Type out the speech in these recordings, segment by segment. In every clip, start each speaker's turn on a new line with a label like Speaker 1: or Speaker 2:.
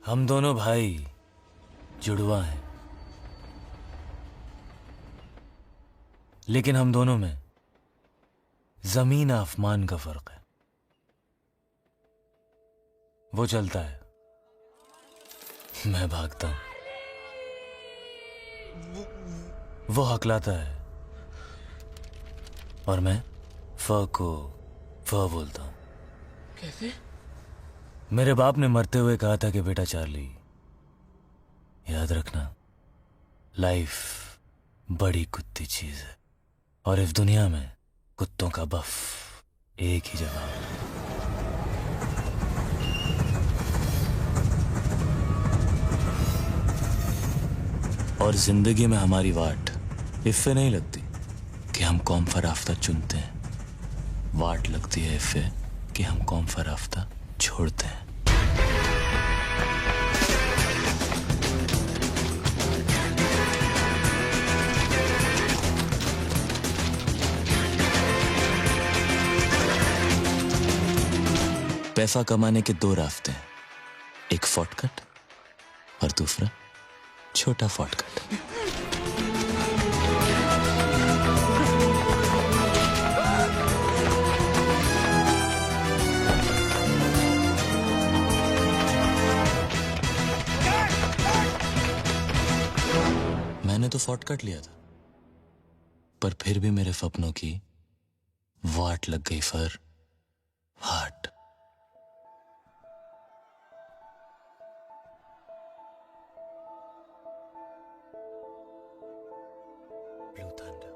Speaker 1: हम दोनों भाई जुड़वा हैं, लेकिन हम दोनों में जमीन आसमान का फर्क है। वो चलता है, मैं भागता हूं। वो हकलाता है और मैं फ को फ बोलता हूं।
Speaker 2: कैसे?
Speaker 1: मेरे बाप ने मरते हुए कहा था कि बेटा चार्ली, याद रखना, लाइफ बड़ी कुत्ती चीज है और इस दुनिया में कुत्तों का बफ एक ही जवाब है। और जिंदगी में हमारी वाट इससे नहीं लगती कि हम कौम फराफ्ता चुनते हैं, वाट लगती है इससे कि हम कौम फराफ्ता छोड़ते हैं। पैसा कमाने के दो रास्ते हैं, एक शॉर्टकट और दूसरा छोटा शॉर्टकट। मैंने तो शॉर्टकट लिया था, पर फिर भी मेरे सपनों की वाट लग गई फर हाट। Blue thunder.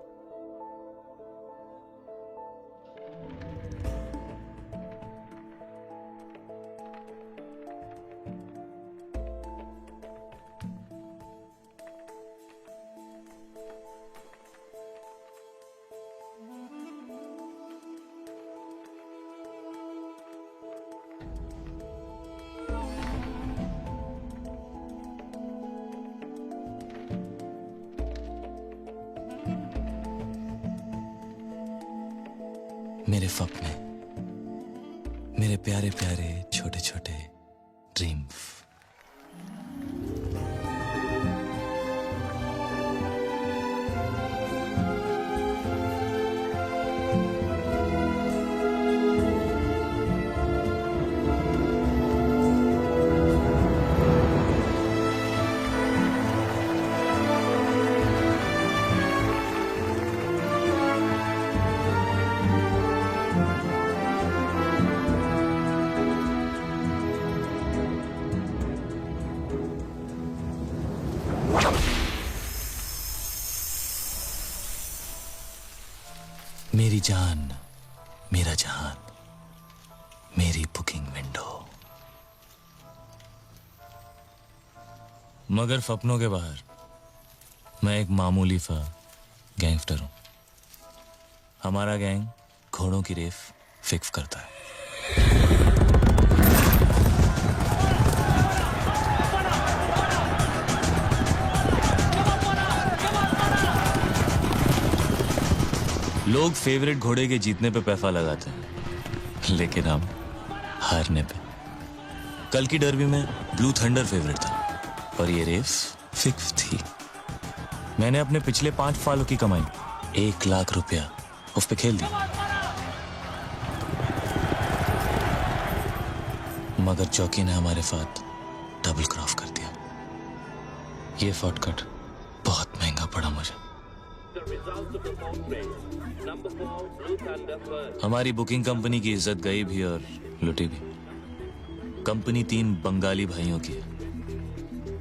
Speaker 1: मेरे सपने, मेरे प्यारे प्यारे छोटे छोटे ड्रीम्स। मेरी जान, मेरा जहान, मेरी बुकिंग विंडो। मगर सपनों के बाहर मैं एक मामूली सा गैंगस्टर हूं। हमारा गैंग घोड़ों की रेस फिक्स करता है। लोग फेवरेट घोड़े के जीतने पे पैसा लगाते हैं, लेकिन हम हारने पे। कल की डर्बी में ब्लू थंडर फेवरेट था और ये रेस फिक्स थी। मैंने अपने पिछले 5 सालों की कमाई 1 लाख रुपया उस पे खेल दिया। मगर चौकी ने हमारे साथ डबल क्रॉस कर दिया। ये शॉर्टकट बहुत महंगा पड़ा मुझे। हमारी बुकिंग कंपनी की इज्जत गई भी और लुटी भी। कंपनी 3 बंगाली भाइयों की है,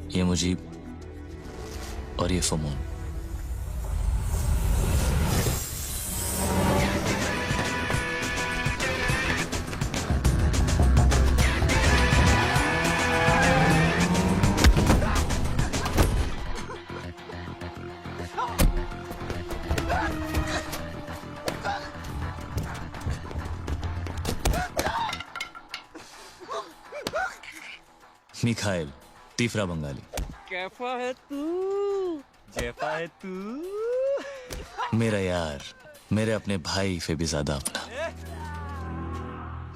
Speaker 1: ये मुजीब और ये फमोन। मिखाइल, तीसरा बंगाली।
Speaker 2: कैसा है तू? जैसा है तू?
Speaker 1: मेरा यार, मेरे अपने भाई से भी ज्यादा अपना।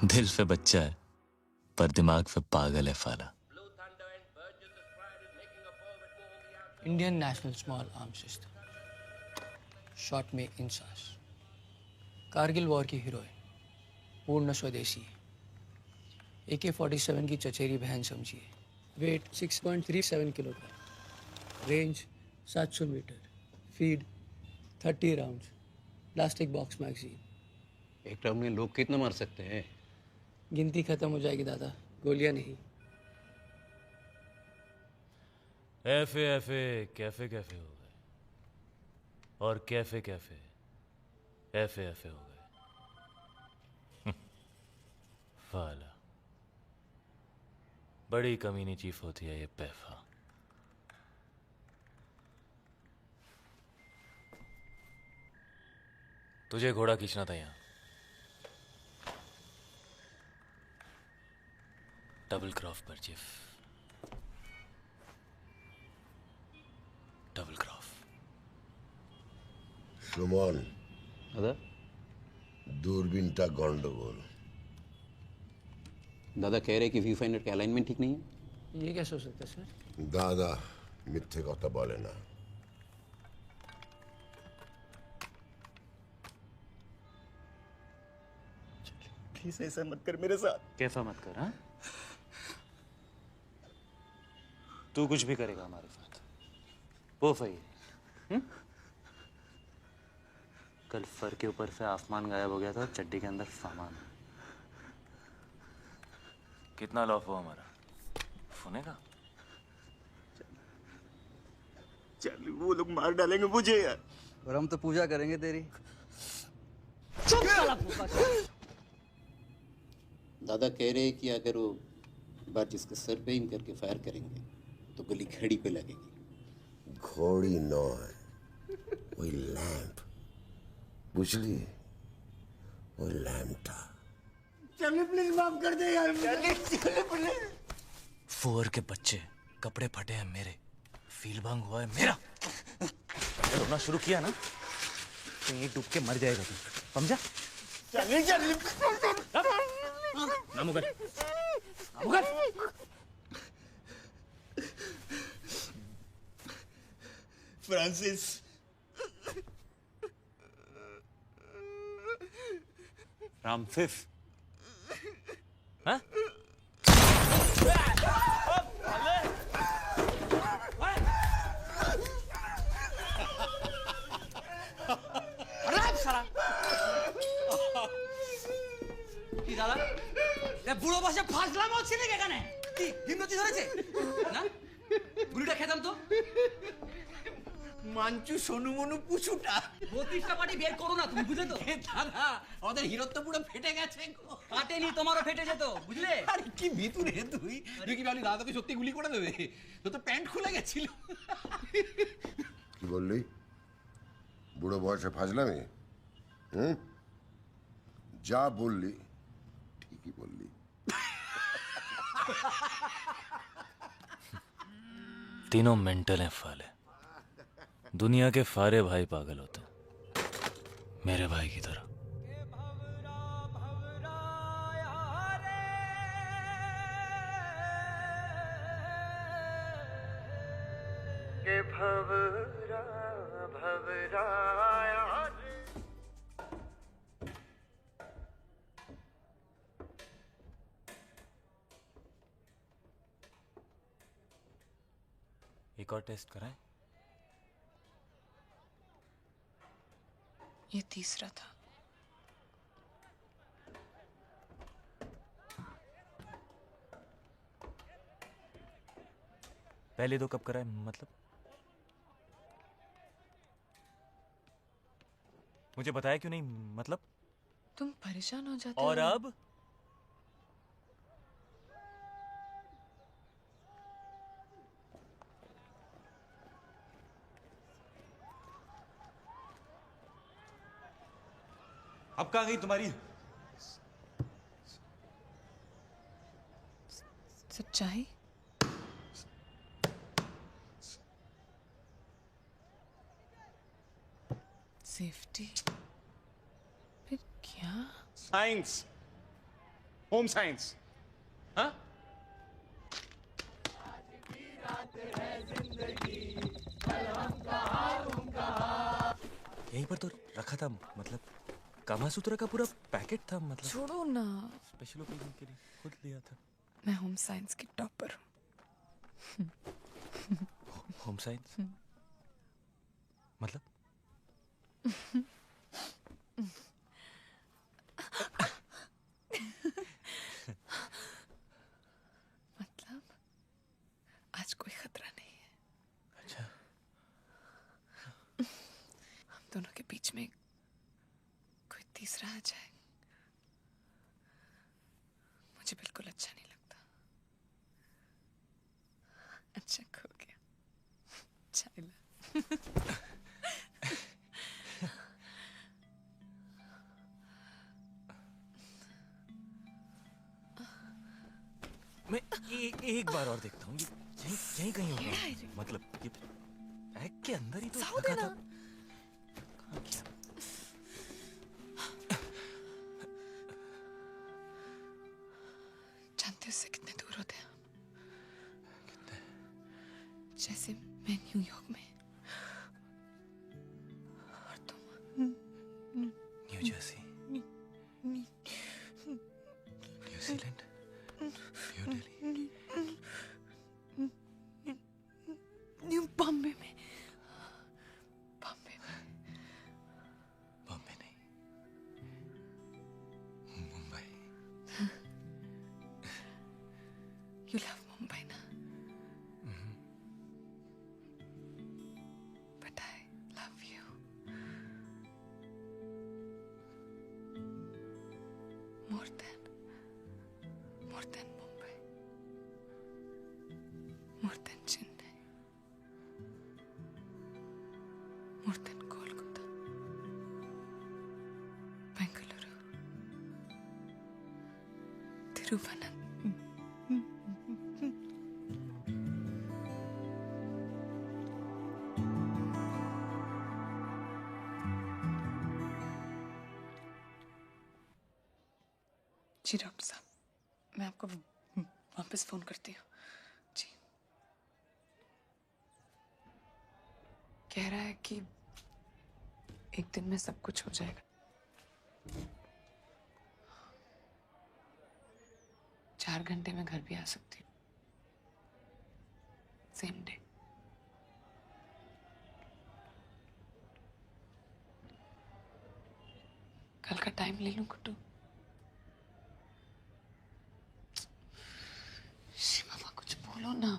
Speaker 1: दिल पे बच्चा है पर दिमाग पे पागल है फाला।
Speaker 3: Indian national small arms system, short में इंसास। कारगिल वॉर की हीरोइन, पूर्ण स्वदेशी। AK-47 की चचेरी बहन समझिए। Weight 6.37 kilogram, range 700 metre, feed 30 rounds, plastic box magazine.
Speaker 4: एक राउंड में लोग कितना मार सकते हैं?
Speaker 3: गिनती खत्म हो जाएगी दादा, गोलियां नहीं।
Speaker 1: एफे एफे कैफे कैफे हो गए, और कैफे कैफे एफे एफे हो गए। वाला बड़ी कमीनी चीफ होती है ये पैफा। तुझे घोड़ा खींचना था यहां। डबल क्रॉफ पर चीफ, डबल क्रॉफ।
Speaker 5: সুমন,
Speaker 4: दादा
Speaker 5: দূরবীনটা গন্ডগোল।
Speaker 4: दादा कह रहे कि व्यू फाइंडर का अलाइनमेंट ठीक नहीं है।
Speaker 3: ये कैसे हो सकता है सर?
Speaker 5: দাদা মিথ্যে কথা বলে না।
Speaker 6: प्लीज ऐसा मत कर मेरे साथ।
Speaker 1: कैसा मत कर, हाँ? तू कुछ भी करेगा हमारे साथ, वो सही। कल फर के ऊपर से आसमान गायब हो गया था, चड्डी के अंदर सामान। कितना लॉफ हुआ हमारा सोने का?
Speaker 6: चल वो लोग मार डालेंगे मुझे यार।
Speaker 7: और हम तो पूजा करेंगे तेरी।
Speaker 4: दादा कह रहे कि अगर वो बार जिसके सर पे एम करके फायर करेंगे तो गोली घड़ी पे लगेगी।
Speaker 5: ঘড়ি নয়, ওই ল্যাম্প, বুঝলি? ওই ল্যাম্পটা।
Speaker 6: चलिए प्लीज माफ कर दे यार। चलिए प्लीज।
Speaker 1: फुअर के बच्चे, कपड़े फटे हैं मेरे, फील भंग हुआ है मेरा। अगर रोना शुरू किया ना तो ये डूब के मर जाएगा तू, समझा?
Speaker 6: चलिए चलिए।
Speaker 1: नामुगर,
Speaker 6: फ्रांसिस,
Speaker 1: रामसिस, हाँ?
Speaker 7: কি দাদা, বুড়ো বসে ফাজলাম হচ্ছে নাকি এখানে? কি হিমনতি ধরেছে না? গুলিটা খেতাম তো।
Speaker 6: মাঞ্চু সোনু মনু পুচুটা।
Speaker 7: 32টা পাটি বের করো না তুমি, বুঝলে তো?
Speaker 6: দাদা আমাদের হিরো তো পুরো ফেটে গেছে।
Speaker 7: কাটেনি, তোমারও ফেটে যেত, বুঝলে?
Speaker 6: আরে কি ভিতু রে তুই? তুই কি ভাবলি দাদাকে সত্যি গুলি করে দেবে? তো প্যান্ট খুলে গেছিল।
Speaker 5: কি বললি? বুড়ো বয়সে ফাজলামি? হুম, যা বললি ঠিকই বললি।
Speaker 1: तीनों मेंटल हैं फाले। दुनिया के सारे भाई पागल होते हैं, मेरे भाई की तरह। एक और टेस्ट कराएं?
Speaker 8: ये तीसरा था।
Speaker 1: पहले दो कब कराए, मतलब? मुझे बताया क्यों नहीं, मतलब?
Speaker 8: तुम परेशान हो जाते
Speaker 1: और
Speaker 8: हो।
Speaker 1: अब
Speaker 6: कहाँ गई तुम्हारी
Speaker 8: सच्चाई? सेफ्टी? फिर क्या?
Speaker 6: Science, home science. हाँ
Speaker 1: यहीं पर तो रखा था, मतलब कामासूत्रा का पूरा पैकेट था, मतलब
Speaker 8: छोड़ो ना,
Speaker 1: स्पेशल ओकेजन के लिए खुद लिया था।
Speaker 8: मैं होम साइंस की टॉपर हूँ।
Speaker 1: होम साइंस मतलब?
Speaker 8: मतलब आज कोई खतरा नहीं है।
Speaker 1: अच्छा,
Speaker 8: हम दोनों के बीच में कोई तीसरा आ जाए, मुझे बिल्कुल अच्छा नहीं लगता। अच्छा खो गया, चाय ला।
Speaker 1: मैं एक बार और देखता हूँ, यहीं यहीं कहीं
Speaker 8: ये
Speaker 1: होगा,
Speaker 8: डायरी।
Speaker 1: मतलब ये बैग के अंदर ही तो
Speaker 8: साऊ
Speaker 1: रखा
Speaker 8: देना।
Speaker 1: था। कहाँ गया?
Speaker 8: जानते हो उससे कितने दूर होते हैं हम? जैसे मैं न्यूयॉर्क में और तुम
Speaker 1: new Jersey, New Zealand, new Delhi,
Speaker 8: new Bombay में। बॉम्बे में
Speaker 1: बॉम्बे नहीं, मुंबई।
Speaker 8: यू लव मुंबई ना? But I love you. More than Mumbai, more than Chennai, more than Kolkata, Bengaluru, Thiruvananthapuram. जी डॉक्टर साहब, मैं आपको वापस फोन करती हूँ। जी, कह रहा है कि एक दिन में सब कुछ हो जाएगा। 4 घंटे में घर भी आ सकती हूँ, सेम डे। कल का टाइम ले लूं कुट्टू? मामा कुछ बोलो ना।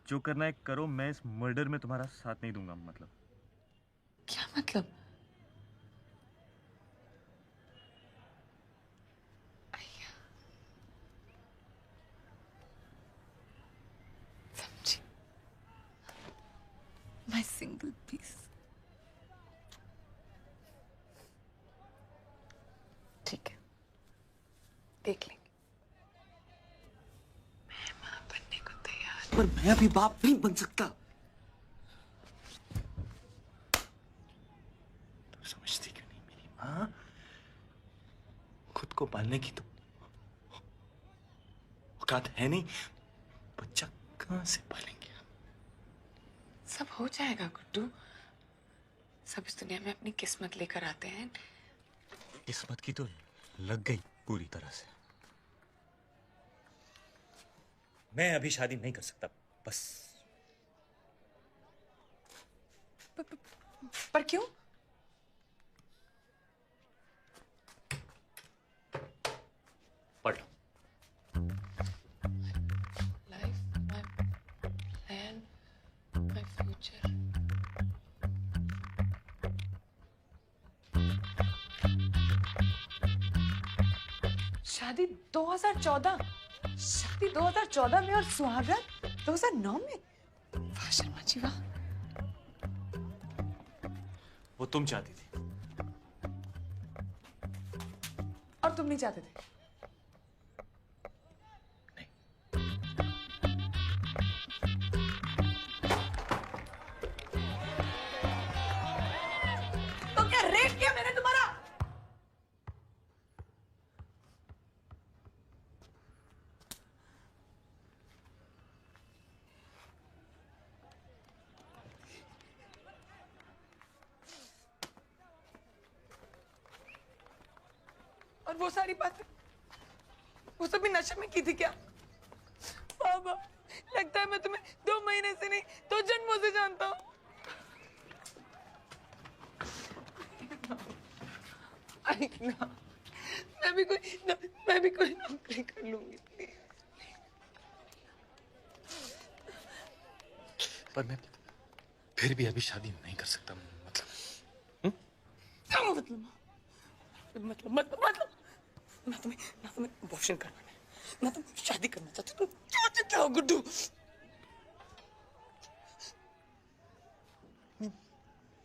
Speaker 1: जो करना है करो, मैं इस मर्डर में तुम्हारा साथ नहीं दूंगा। मतलब
Speaker 8: क्या मतलब? अय्या, समझी। My single piece. ठीक है, देख लेंगे। मैं मां बनने को तैयार।
Speaker 7: पर मैं अभी बाप नहीं बन सकता।
Speaker 1: तुम समझती क्यों नहीं? मेरी माँ खुद को पालने की तो औकात है नहीं, बच्चा कहाँ से पालेंगे?
Speaker 8: सब हो जाएगा गुड्डू, सब इस दुनिया में अपनी किस्मत लेकर आते हैं।
Speaker 1: किस्मत की तो लग गई पूरी तरह से। मैं अभी शादी नहीं कर सकता, बस।
Speaker 8: पर क्यों?
Speaker 1: पढ़ लो।
Speaker 8: Life, my plan, my future. शादी 2014, शादी 2014 में और सुहागरात 2009 में। वाह शर्मा जी वाह।
Speaker 1: वो तुम चाहती थी,
Speaker 8: और तुम नहीं चाहते थे? तो क्या रेप किया मैंने तुम्हारा? वो सारी बातें वो सभी नशे में की थी क्या? बाबा, लगता है मैं तुम्हें 2 महीने से नहीं 2 जन्मों से जानता हूँ। मैं भी कोई नौकरी कर लूंगी।
Speaker 6: पर मैं फिर भी अभी शादी नहीं कर सकता, मतलब
Speaker 8: क्या मतलब मैं तुम्हें अबॉर्शन करना है, मैं तुम शादी करना चाहती हूँ। तुम क्या चाहते हो गुड्डू?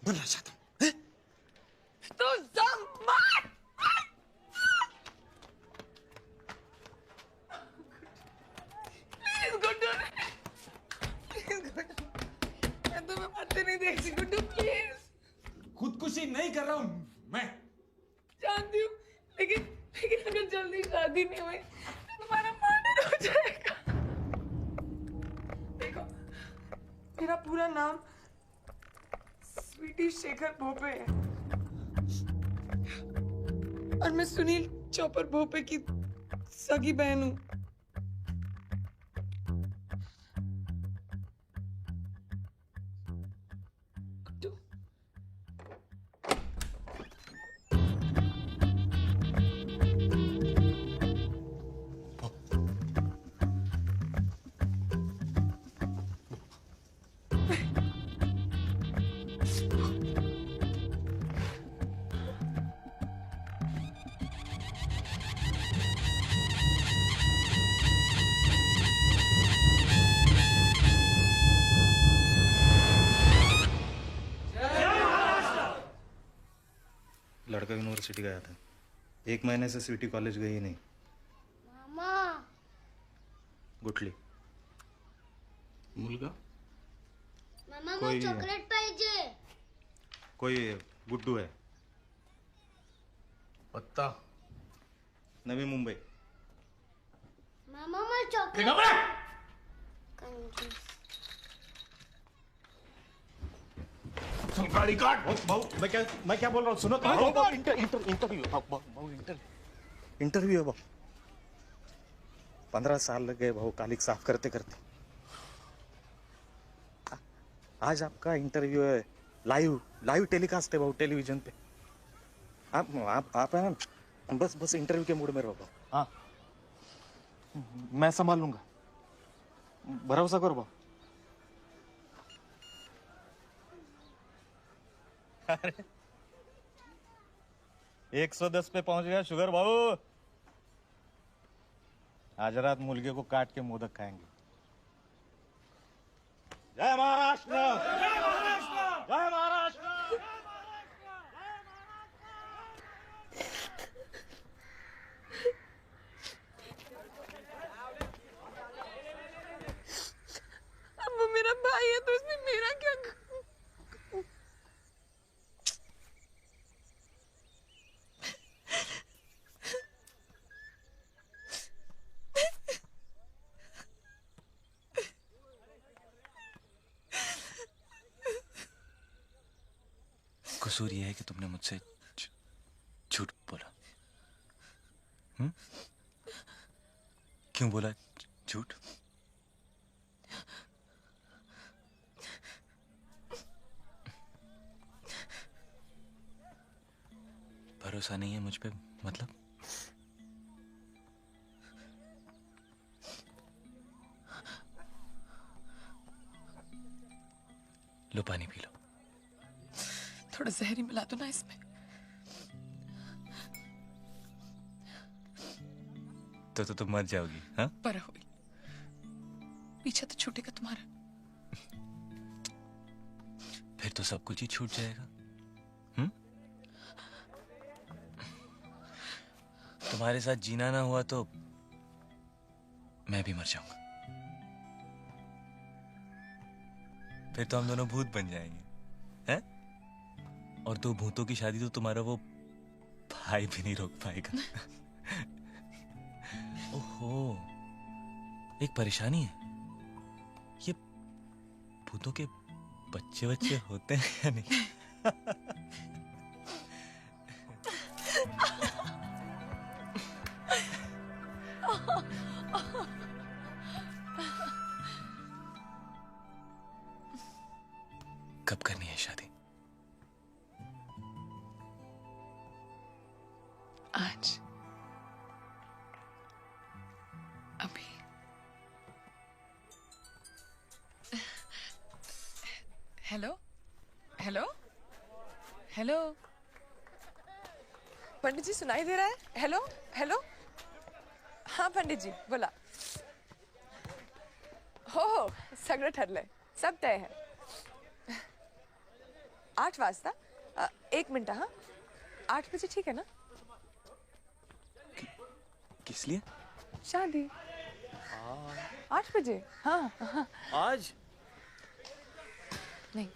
Speaker 6: बनना चाहता हूँ।
Speaker 8: तो सम्मान प्लीज गुड्डू, प्लीज गुड्डू, मैं तुम्हें मरते नहीं देखती गुड्डू, प्लीज।
Speaker 6: खुदकुशी नहीं कर रहा हूँ मैं।
Speaker 8: जानती हूँ, लेकिन अगर जल्दी शादी नहीं हुई तो तुम्हारा मर्डर हो जाएगा। देखो, मेरा पूरा नाम स्वीटी शेखर भोपे है और मैं सुनील चौपर भोपे की सगी बहन हूँ।
Speaker 9: लड़का यूनिवर्सिटी गया था, 1 महीने से स्वीटी कॉलेज गई नहीं।
Speaker 10: मामा
Speaker 9: गुटली
Speaker 6: मुलगा
Speaker 10: मामा
Speaker 9: कोई-
Speaker 10: मला चॉकलेट पाहिजे.
Speaker 9: कोई गुड्डू है,
Speaker 6: पत्ता
Speaker 9: नवी मुंबई।
Speaker 10: मामा मला चॉकलेट. कंजूस.
Speaker 6: गाड़ी काट।
Speaker 9: भाऊ मैं क्या बोल रहा हूँ सुनो तो। इंटरव्यू है भाऊ। 15 साल लग गए भाऊ कालिक साफ करते करते। आज आपका इंटरव्यू है, लाइव टेलीकास्ट है भाऊ टेलीविजन पे। आप है ना, बस इंटरव्यू के मूड में रहो भाऊ। हाँ, मैं संभाल लूंगा, भरोसा करो भाऊ। अरे 110 पे पहुंच गया शुगर बाबू। आज रात मुर्गे को काट के मोदक खाएंगे। जय महाराष्ट्र, जय महाराष्ट्र, जय महाराष्ट्र।
Speaker 8: अब वो मेरा भाई है तो इसमें मेरा क्या?
Speaker 1: कसूर यह है कि तुमने मुझसे झूठ बोला। क्यों बोला झूठ? भरोसा नहीं है मुझ पे, मतलब? लो पानी पी लो।
Speaker 8: थोड़ा जहर ही मिला दो ना इसमें।
Speaker 1: तो तुम मर जाओगी? हाँ,
Speaker 8: पर हुई पीछा तो छूटेगा तुम्हारा।
Speaker 1: फिर तो सब कुछ ही छूट जाएगा। तुम्हारे साथ जीना ना हुआ तो मैं भी मर जाऊंगा। फिर तो हम दोनों भूत बन जाएंगे, हैं? और 2 भूतों की शादी तो तुम्हारा वो भाई भी नहीं रोक पाएगा। ओहो, एक परेशानी है। ये भूतों के बच्चे होते हैं या नहीं? कब करनी है शादी?
Speaker 8: आज, अभी। हेलो हेलो हेलो, पंडित जी सुनाई दे रहा है? हेलो हेलो, हाँ पंडित जी बोला। हो सगळं ठरलंय, सब तय है। 8 वाजता 1 मिनट, हाँ 8 बजे ठीक है ना?
Speaker 1: किस लिए?
Speaker 8: शादी 8 बजे, हाँ हाँ।
Speaker 1: आज
Speaker 8: नहीं,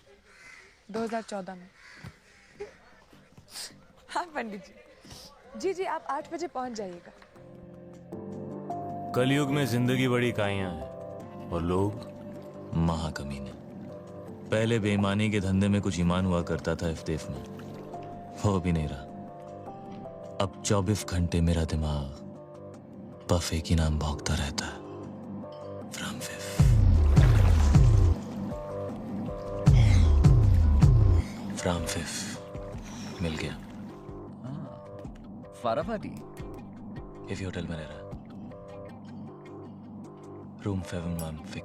Speaker 8: 2014 में। हाँ पंडित जी, जी आप 8 बजे पहुंच जाइएगा।
Speaker 1: कलयुग में जिंदगी बड़ी काइयां है और लोग महाकमीने। पहले बेईमानी के धंधे में कुछ ईमान हुआ करता था इफ्तेफ में, वो भी नहीं रहा। अब 24 घंटे मेरा दिमाग बफे की नाम भौंकता रहता है। फ्रॉम फिफ मिल गया।
Speaker 2: फाराफाटी
Speaker 1: इफ होटल में रह रहा, रूम 715।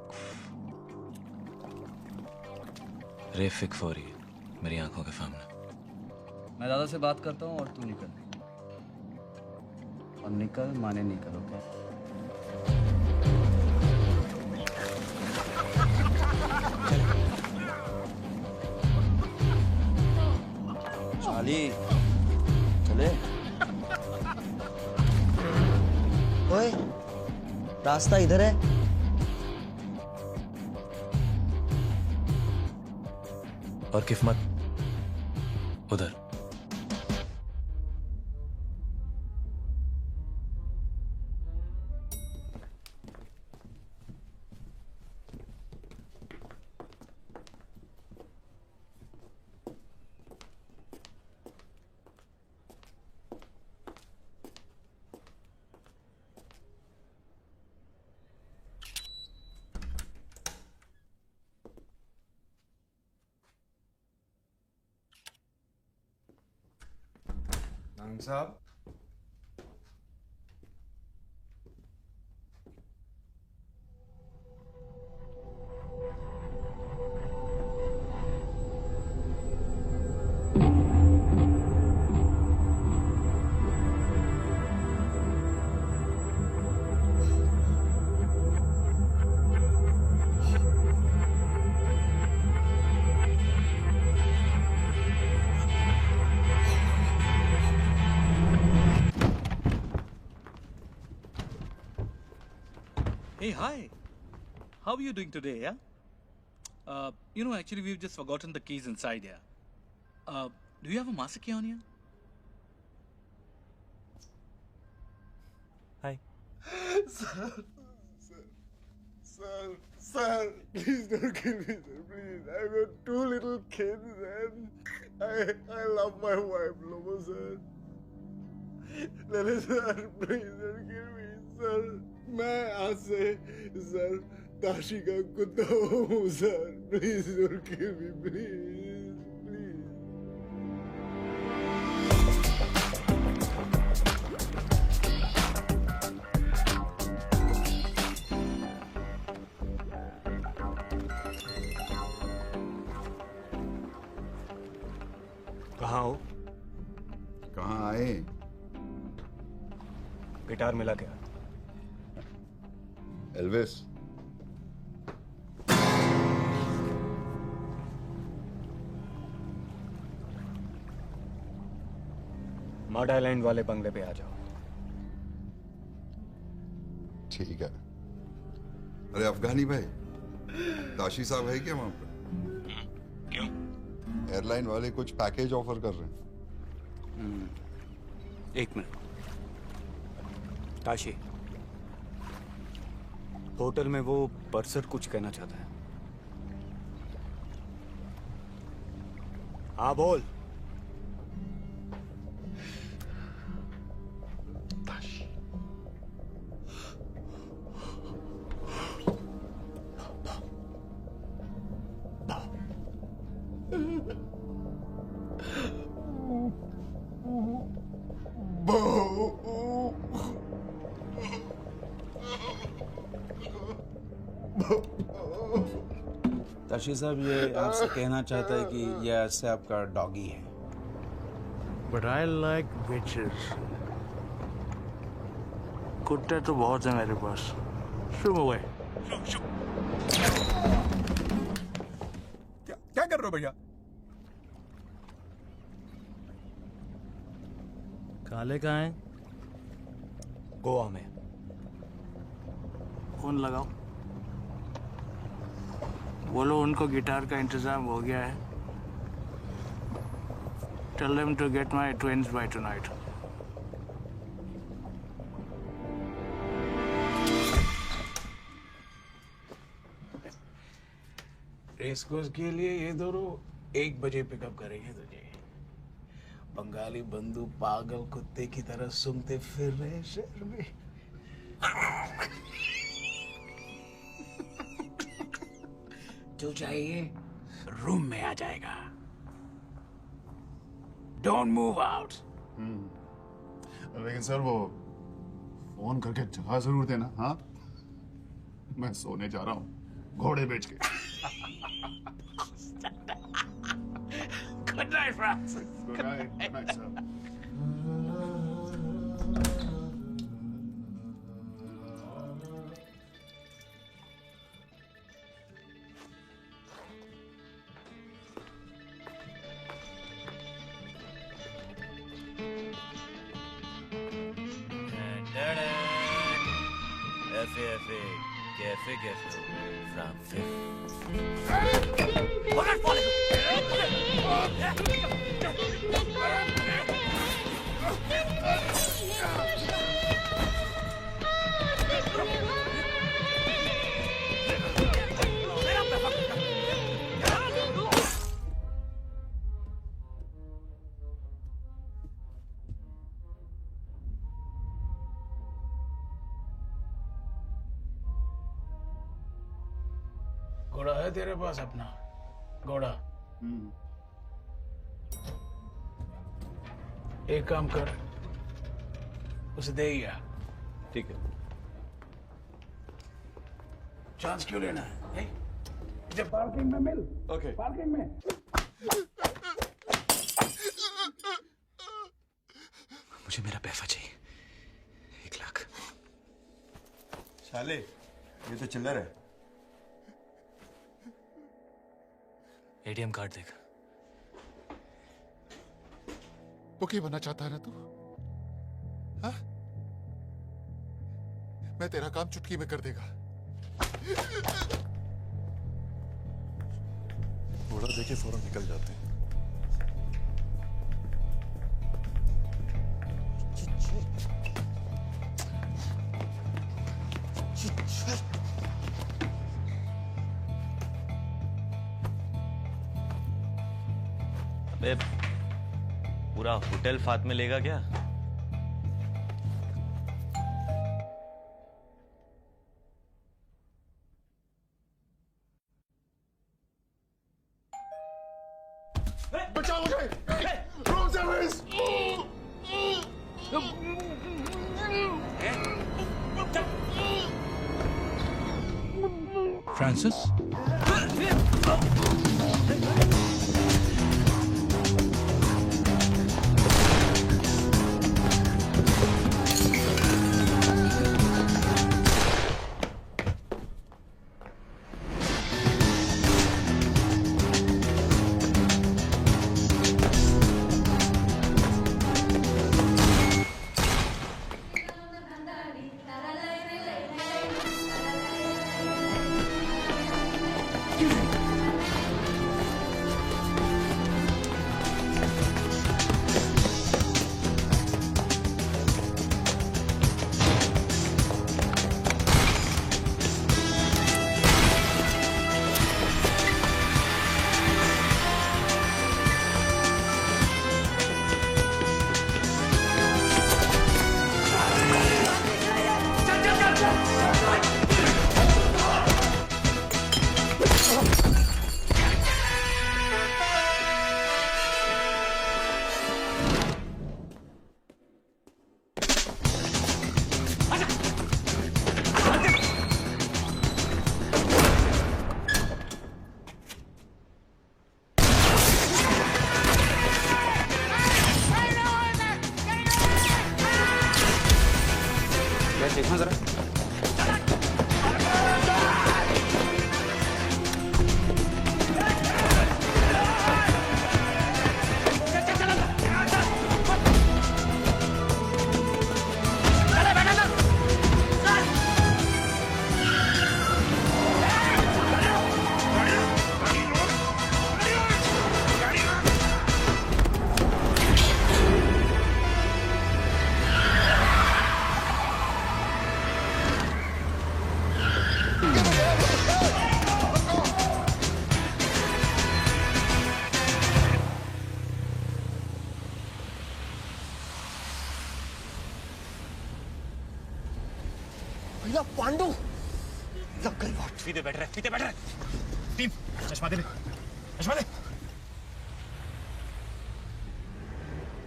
Speaker 1: रे फिक फॉर यू, मेरी आंखों के सामने।
Speaker 2: मैं दादा से बात करता हूँ और तू निकल, और निकल माने निकल, ओके?
Speaker 11: चाली चले। ओए रास्ता इधर है।
Speaker 1: और किस्मत उधर।
Speaker 12: साहब,
Speaker 9: Hey, hi. How are you doing today, yeah? Actually, we've just forgotten the keys inside here. Do you have a master key on you?
Speaker 1: Hi.
Speaker 12: Sir, please don't kill me, sir, please. I've got 2 little kids and I love my wife, Lobo, sir. Lele, sir, please don't kill me, sir. मैं आज से sir Tashi का कुत्ता हूँ sir, please don't kill me, please please.
Speaker 13: कहाँ हो?
Speaker 12: कहाँ आए?
Speaker 13: गिटार मिला क्या?
Speaker 12: एल्विस,
Speaker 13: मड आइलैंड वाले बंगले पे आ जाओ।
Speaker 12: ठीक है। अरे अफगानी भाई, ताशी साहब है क्या वहां पर?
Speaker 13: क्यों?
Speaker 12: एयरलाइन वाले कुछ पैकेज ऑफर कर रहे हैं।
Speaker 13: 1 मिनट। ताशी, होटल में वो पर्सर कुछ कहना चाहता है। हाँ बोल।
Speaker 14: ताशी साहब ये आपसे कहना चाहता है कि ये ऐसे आपका डॉगी है।
Speaker 15: But I like bitches. कुत्ते तो बहुत हैं मेरे पास। Shoot away.
Speaker 16: क्या कर रहे हो भैया?
Speaker 15: काले कहाँ हैं?
Speaker 13: गोवा में।
Speaker 15: फोन लगाओ। बोलो उनको गिटार का इंतजाम हो गया है। Tell them to get my twins by tonight. Race course के लिए ये दोनों 1 बजे पिकअप करेंगे तुझे। बंगाली बंधु पागल कुत्ते की तरह सूंघते फिर रहे शहर में। जो चाहिए रूम में आ जाएगा। Don't move out.
Speaker 16: लेकिन सर वो फोन करके जगह जरूर देना। हाँ, मैं सोने जा रहा हूँ घोड़े बेच के।
Speaker 15: Good night, Francis.
Speaker 16: Good night, sir.
Speaker 1: FA, cafe, from fifth.
Speaker 15: घोड़ा है तेरे पास अपना? घोड़ा? एक काम कर, उसे दे ही आ।
Speaker 1: ठीक है।
Speaker 15: चांस क्यों लेना है? मुझे पार्किंग में मिल।
Speaker 1: ओके।
Speaker 15: पार्किंग में।
Speaker 1: मुझे मेरा पैसा चाहिए, 1 लाख।
Speaker 17: साले, ये तो चिल्लर है।
Speaker 1: एटीएम कार्ड देगा।
Speaker 16: ओके बनना चाहता है ना तू? हाँ? मैं तेरा काम चुटकी में कर देगा।
Speaker 17: घोड़ा देके फौरन निकल जाते हैं।
Speaker 1: अबे पूरा होटल फात में लेगा क्या?
Speaker 16: बचाओ मुझे! Room service!
Speaker 15: फ्रांसिस?
Speaker 11: लग गई बात।
Speaker 9: सीधे बैठ रहे टीम चश्मा दे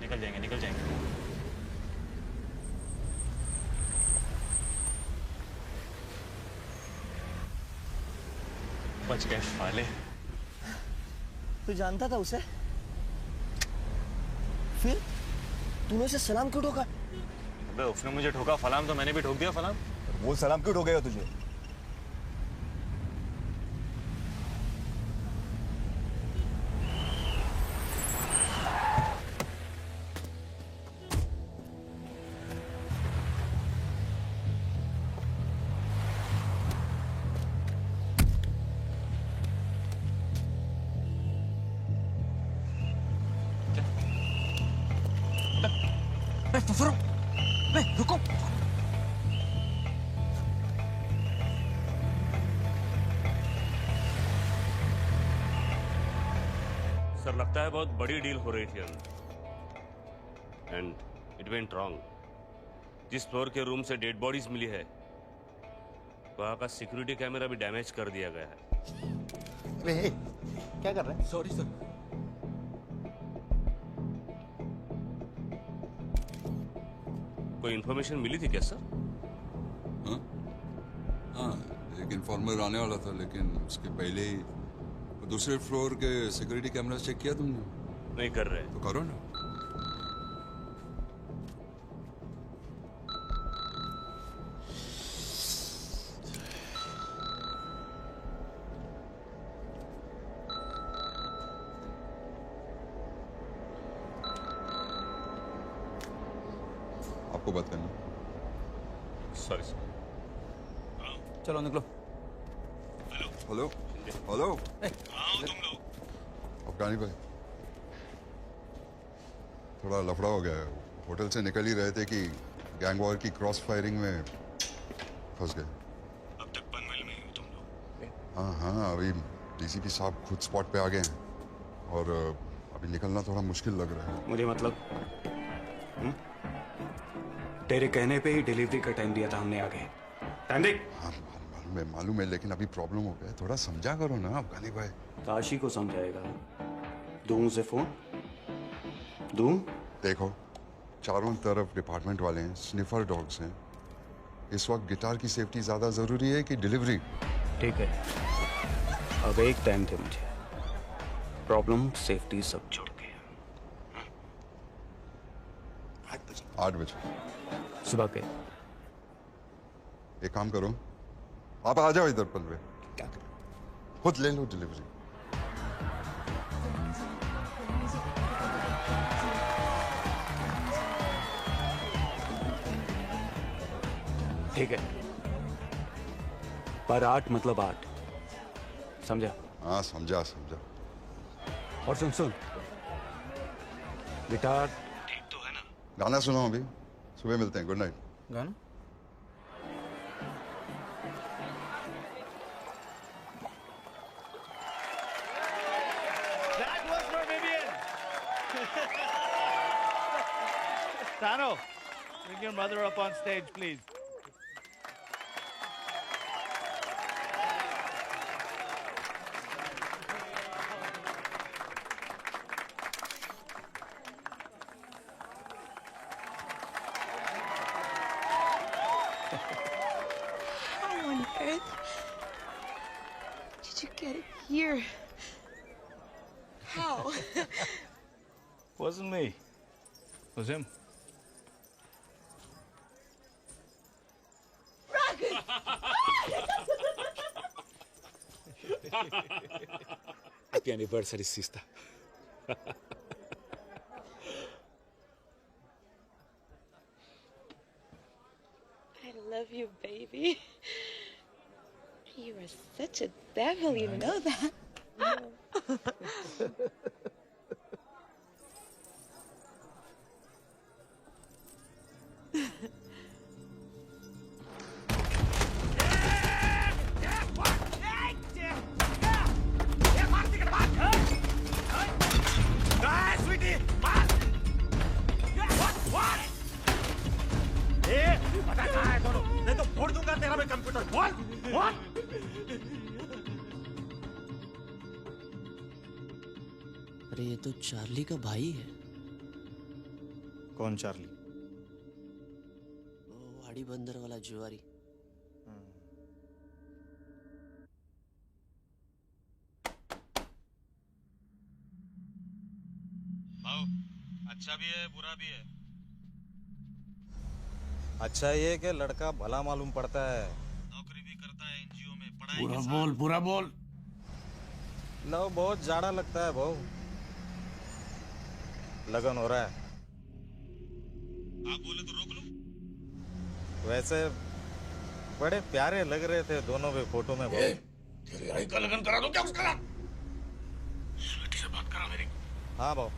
Speaker 9: निकल जाएंगे बच गए साले।
Speaker 11: तू जानता था उसे? फिर तूने उसे सलाम क्यों ठोका?
Speaker 9: अबे उसने मुझे ठोका फलाम तो मैंने भी ठोक दिया फलाम।
Speaker 17: वो सलाम क्यों ठोकेगा तुझे?
Speaker 7: रुको।
Speaker 18: सर लगता है बहुत बड़ी डील हो रही थी अंदर एंड इट वेंट रॉन्ग। जिस फ्लोर के रूम से डेड बॉडीज मिली है वहां का सिक्योरिटी कैमरा भी डैमेज कर दिया गया है।
Speaker 11: अरे क्या कर रहे हैं?
Speaker 7: Sorry sir.
Speaker 18: कोई इन्फॉर्मेशन मिली थी क्या सर?
Speaker 19: हाँ, एक इन्फॉर्मर आने वाला था लेकिन उसके पहले ही दूसरे फ्लोर के सिक्योरिटी कैमरा चेक किया तुमने?
Speaker 18: नहीं कर रहे।
Speaker 19: तो करो ना। आपको बात करना।
Speaker 18: Sorry sir.
Speaker 2: चलो निकलो।
Speaker 19: हेलो हेलो अफगानी भाई, थोड़ा लफड़ा हो गया है। होटल से निकल ही रहे थे कि गैंग वॉर की क्रॉस फायरिंग में फंस गए।
Speaker 9: अब तक पनवेल में ही हो तुम लोग?
Speaker 19: हाँ, अभी डीसीपी साहब खुद स्पॉट पे आ गए हैं और अभी निकलना थोड़ा मुश्किल लग रहा है।
Speaker 9: मुझे मतलब तेरे कहने पे ही डिलीवरी का टाइम दिया था हमने आगे। टाइम देख।
Speaker 19: हाँ मालूम है लेकिन अभी प्रॉब्लम हो गया है, थोड़ा समझा करो ना अफगानी भाई।
Speaker 9: काशी को समझाएगा। दूं से फोन दूं?
Speaker 19: देखो चारों तरफ डिपार्टमेंट वाले हैं, स्निफर डॉग्स हैं। इस वक्त गिटार की सेफ्टी ज्यादा जरूरी है कि डिलीवरी?
Speaker 9: ठीक है, अब एक टाइम दे मुझे। प्रॉब्लम सेफ्टी सब छोड़ के
Speaker 19: 8 बजे
Speaker 9: सुबह के।
Speaker 19: एक काम करो, आप आ जाओ इधर पनवे, खुद ले लो डिलीवरी।
Speaker 9: ठीक है, पर 8 मतलब 8, समझा?
Speaker 19: हाँ समझा समझा।
Speaker 9: और सुन गिटार ठीक तो है ना?
Speaker 19: गाना सुनो अभी, सुबह मिलते हैं। Good night.
Speaker 2: गाना?
Speaker 20: That was for Vivian. Tano, bring your mother up on stage, please.
Speaker 8: How on earth did you get it here? How?
Speaker 20: Wasn't me. It was him.
Speaker 15: Happy anniversary, sister.
Speaker 8: I love you, baby. You are such a devil, you know that.
Speaker 9: नहीं तो फोड़ दूंगा तेरा मैं computer. बोल
Speaker 11: अरे ये तो चार्ली का भाई है।
Speaker 9: कौन चार्ली?
Speaker 11: वो वाड़ी बंदर वाला जुआरी।
Speaker 9: अच्छा भी है बुरा भी है। अच्छा ये कि लड़का भला मालूम पड़ता है, नौकरी भी करता है एनजीओ में, पढ़ाई
Speaker 15: पूरा
Speaker 9: के साथ।
Speaker 15: बोल पूरा बोल।
Speaker 9: लो बहुत जाड़ा लगता है भाऊ। लगन हो रहा है। आप बोले तो रोक लो। वैसे बड़े प्यारे लग रहे थे दोनों भी फोटो में भाऊ।
Speaker 15: तेरे भाई का लगन करा दो क्या उसका? स्वीटी से बात करा मेरी।
Speaker 9: हाँ भाऊ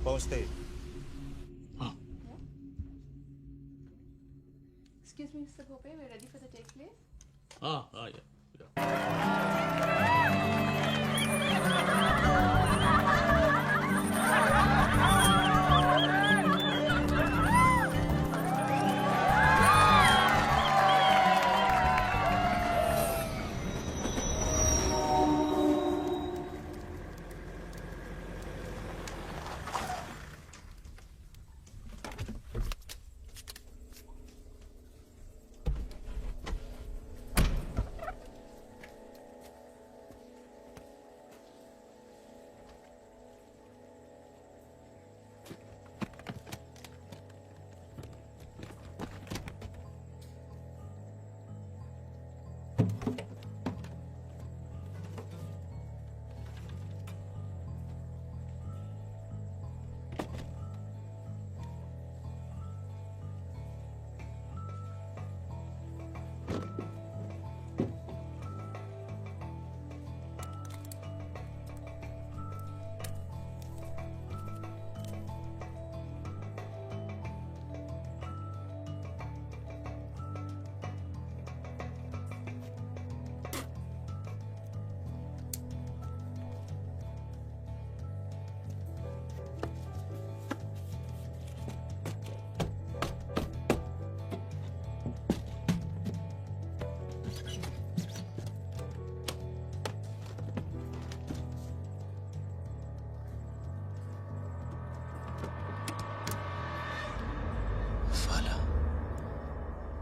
Speaker 9: पहुंचते ही।
Speaker 8: Excuse me, Mr. Gope, we're ready for the take place.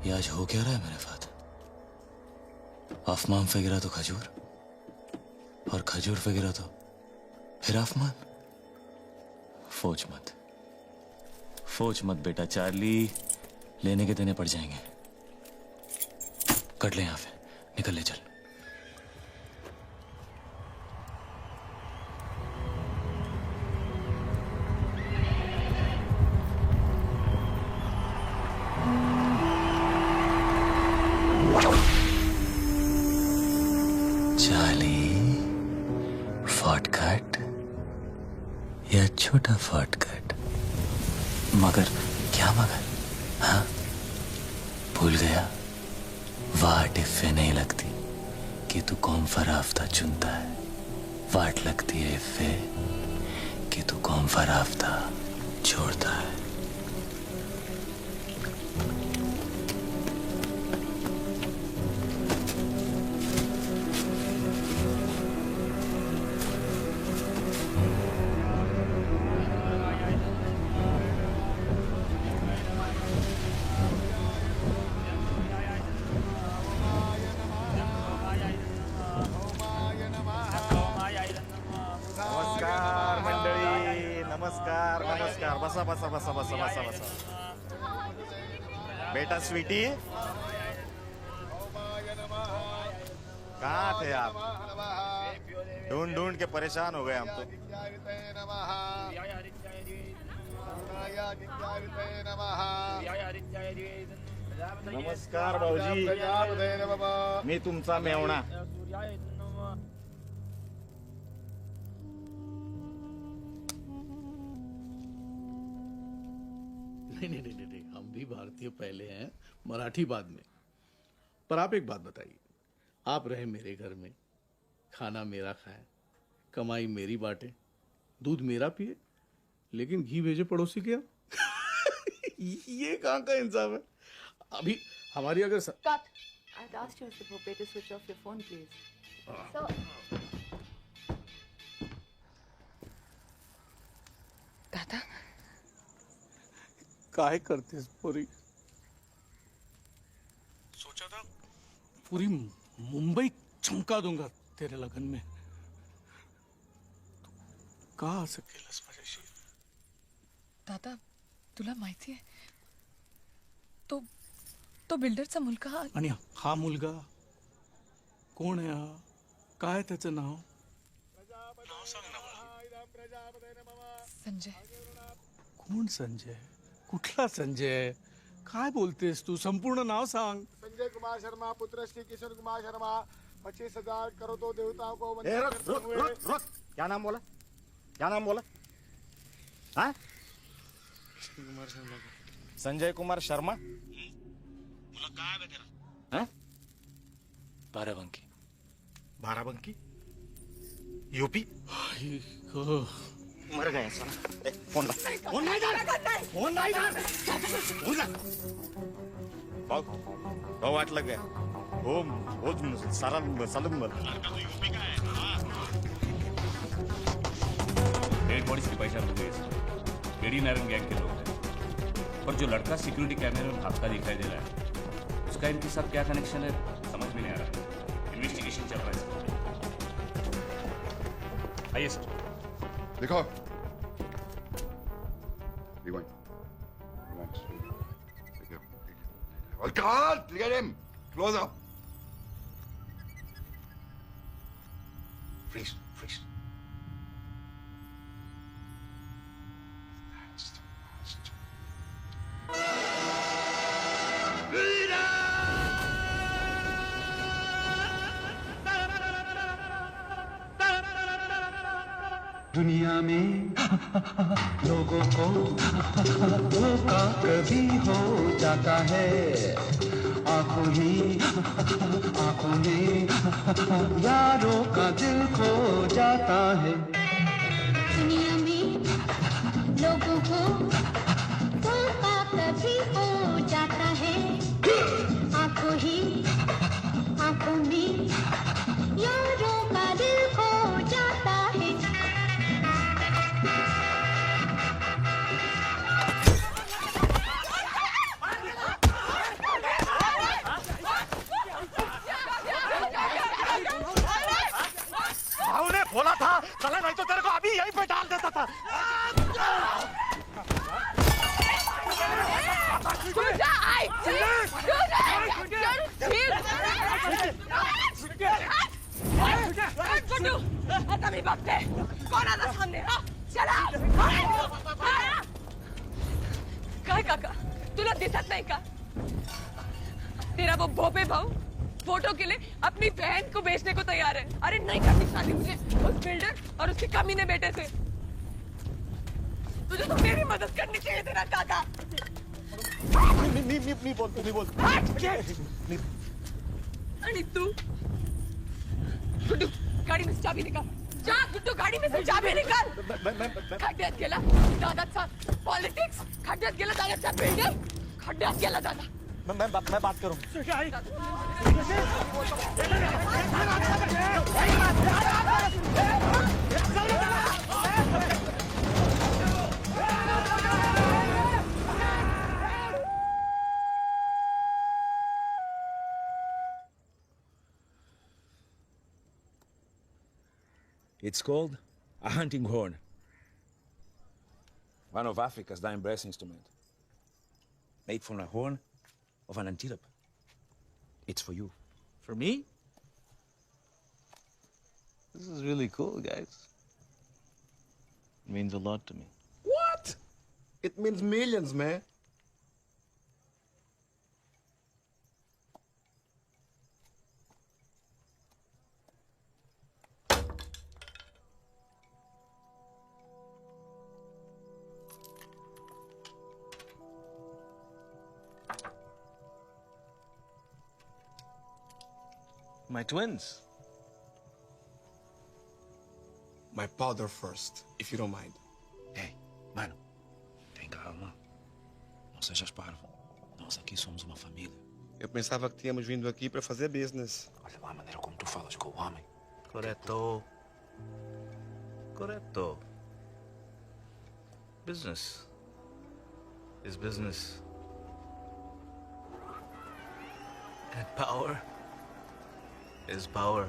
Speaker 1: ये आज हो क्या रहा है मेरे साथ? आसमान पे गिरा तो खजूर, और खजूर पे गिरा तो फिर आसमान। फोच मत बेटा, चार्ली लेने के देने पड़ जाएंगे। कट ले यहाँ पे, निकल ले चल। शॉर्टकट या छोटा शॉर्टकट? मगर क्या मगर? हाँ भूल गया? वाट इफ़े नहीं लगती कि तू कौन फराफ्ता चुनता है। वाट लगती है इफ़े कि तू कौन फराफ्ता छोड़ता है।
Speaker 9: नमस्कार मंडळी, नमस्कार नमस्कार। बसा बसा बसा बसा बसा बसा। बेटा स्वीटी, कहाँ थे आप? ढूंढ ढूंढ के परेशान हो गए हम तो। नमस्कार भाऊजी, मी तुमचा मेवणा।
Speaker 15: नहीं, हम भी भारतीय पहले हैं, मराठी बाद में। पर आप एक बात बताइए, आप रहे मेरे घर में, खाना मेरा खाए, कमाई मेरी बांटे, दूध मेरा पिए, लेकिन घी भेजे पड़ोसी के यहाँ। ये कहाँ का इंसाफ है? अभी हमारी अगर
Speaker 8: Cut. I'd asked you, Mr. Bhope, to switch off your phone, please. Sir. दादा
Speaker 15: काय करतेस पोरी? सोचा था पूरी मुंबई चमका दूंगा तेरे लगन में. का असं केलंस माझ्याशी?
Speaker 8: दादा तुला माहिती आहे तो बिल्डरचा मुलगा
Speaker 15: आणि हा मुलगा कोण आहे? हा काय त्याचं नाव? नाव सांग ना मला.
Speaker 8: संजय.
Speaker 15: कोण संजय? कुठला संजय? काय बोलतेस तू? संपूर्ण नाव सांग.
Speaker 12: संजय कुमार शर्मा पुत्र श्री किशन कुमार शर्मा 25,000 करो तो देवताओं को
Speaker 9: ए, रुक. क्या नाम बोला? क्या नाम बोला? हाँ?
Speaker 12: कुमार शर्मा.
Speaker 9: संजय कुमार शर्मा.
Speaker 15: मुला काय आहे तेरा?
Speaker 9: हाँ?
Speaker 1: बाराबंकी.
Speaker 9: बाराबंकी? यूपी? मर गए साला. फोन ला. फोन नहीं कर. फोन नहीं कर. फोन ला. बहुत वाट लग गया. वो सारा सलम.
Speaker 15: यूपी का है.
Speaker 18: डेड बॉडीज की पहचान हो गई. एडी नारायण गैंग के लोग हैं. और जो लड़का सिक्योरिटी कैमरे में भागता दिखाई दे रहा है, उसका इनके साथ क्या कनेक्शन है समझ में नहीं आ रहा. इन्वेस्टिगेशन चल रहा है. आइए सर.
Speaker 19: देखो. Rewind. Oh God! Look at him. Close up. Freeze.
Speaker 21: दुनिया में लोगों को धोखा कभी हो जाता है. आंखों में यारों का दिल खो जाता है.
Speaker 10: दुनिया में लोगों को धोखा कभी हो जाता है. आंखों में यारों का दिल खो जाता है.
Speaker 9: भाऊ ने बोला था चला नहीं तो तेरे को अभी यहीं पे डाल देता था.
Speaker 8: आता मी बघते कोण आता सामने. चला. काय काका तुला दिसत नाही का? तेरा वो भोपे भाऊ फोटो के लिए अपनी बहन को बेचने को तैयार है. अरे नहीं करनी शादी मुझे उस बिल्डर और उसके कमीने बेटे से. तुझे तो मेरी मदद करनी चाहिए तेरा काका.
Speaker 9: नहीं बोल.
Speaker 8: आणि तू गुड्डू गाडी में से चाबी निकाल. जा गुड्डू गाडी में से चाबी निकाल. खड्ड्यात गेला दादाचा पॉलिटिक्स. खड्ड्यात गेला दादाचा बिल्डर. खड्ड्यात गेला दादा.
Speaker 9: मैं बात करूं.
Speaker 22: It's called a hunting horn. One of Africa's dying brass instruments. Made from a horn of an antelope. It's for you.
Speaker 14: For me? This is really cool, guys. It means a lot to me.
Speaker 12: What? It means millions, man.
Speaker 14: My twins.
Speaker 12: My father first, if you don't mind.
Speaker 22: Hey, mano, tem calma. Não sejas parvo. Nós aqui somos uma família.
Speaker 12: Eu pensava que tínhamos vindo aqui para fazer business.
Speaker 22: Olha lá a maneira como tu falas com o homem.
Speaker 14: Correto.
Speaker 22: Business is business. And power is power.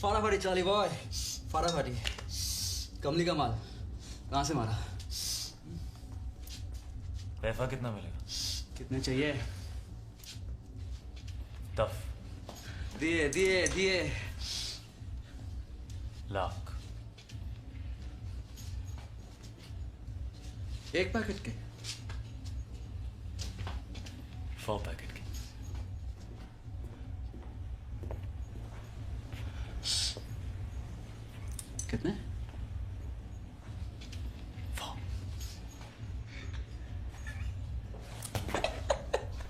Speaker 7: फटाफटी चाली boy, फटाफटी। कमली का माल कहाँ से मारा?
Speaker 1: पैसा कितना मिलेगा?
Speaker 7: कितने चाहिए?
Speaker 1: टफ।
Speaker 7: दिए दिए दिए।
Speaker 1: लाख।
Speaker 7: एक पैकेट के?
Speaker 1: 4 पैकेट के।
Speaker 7: कितने?
Speaker 1: 4।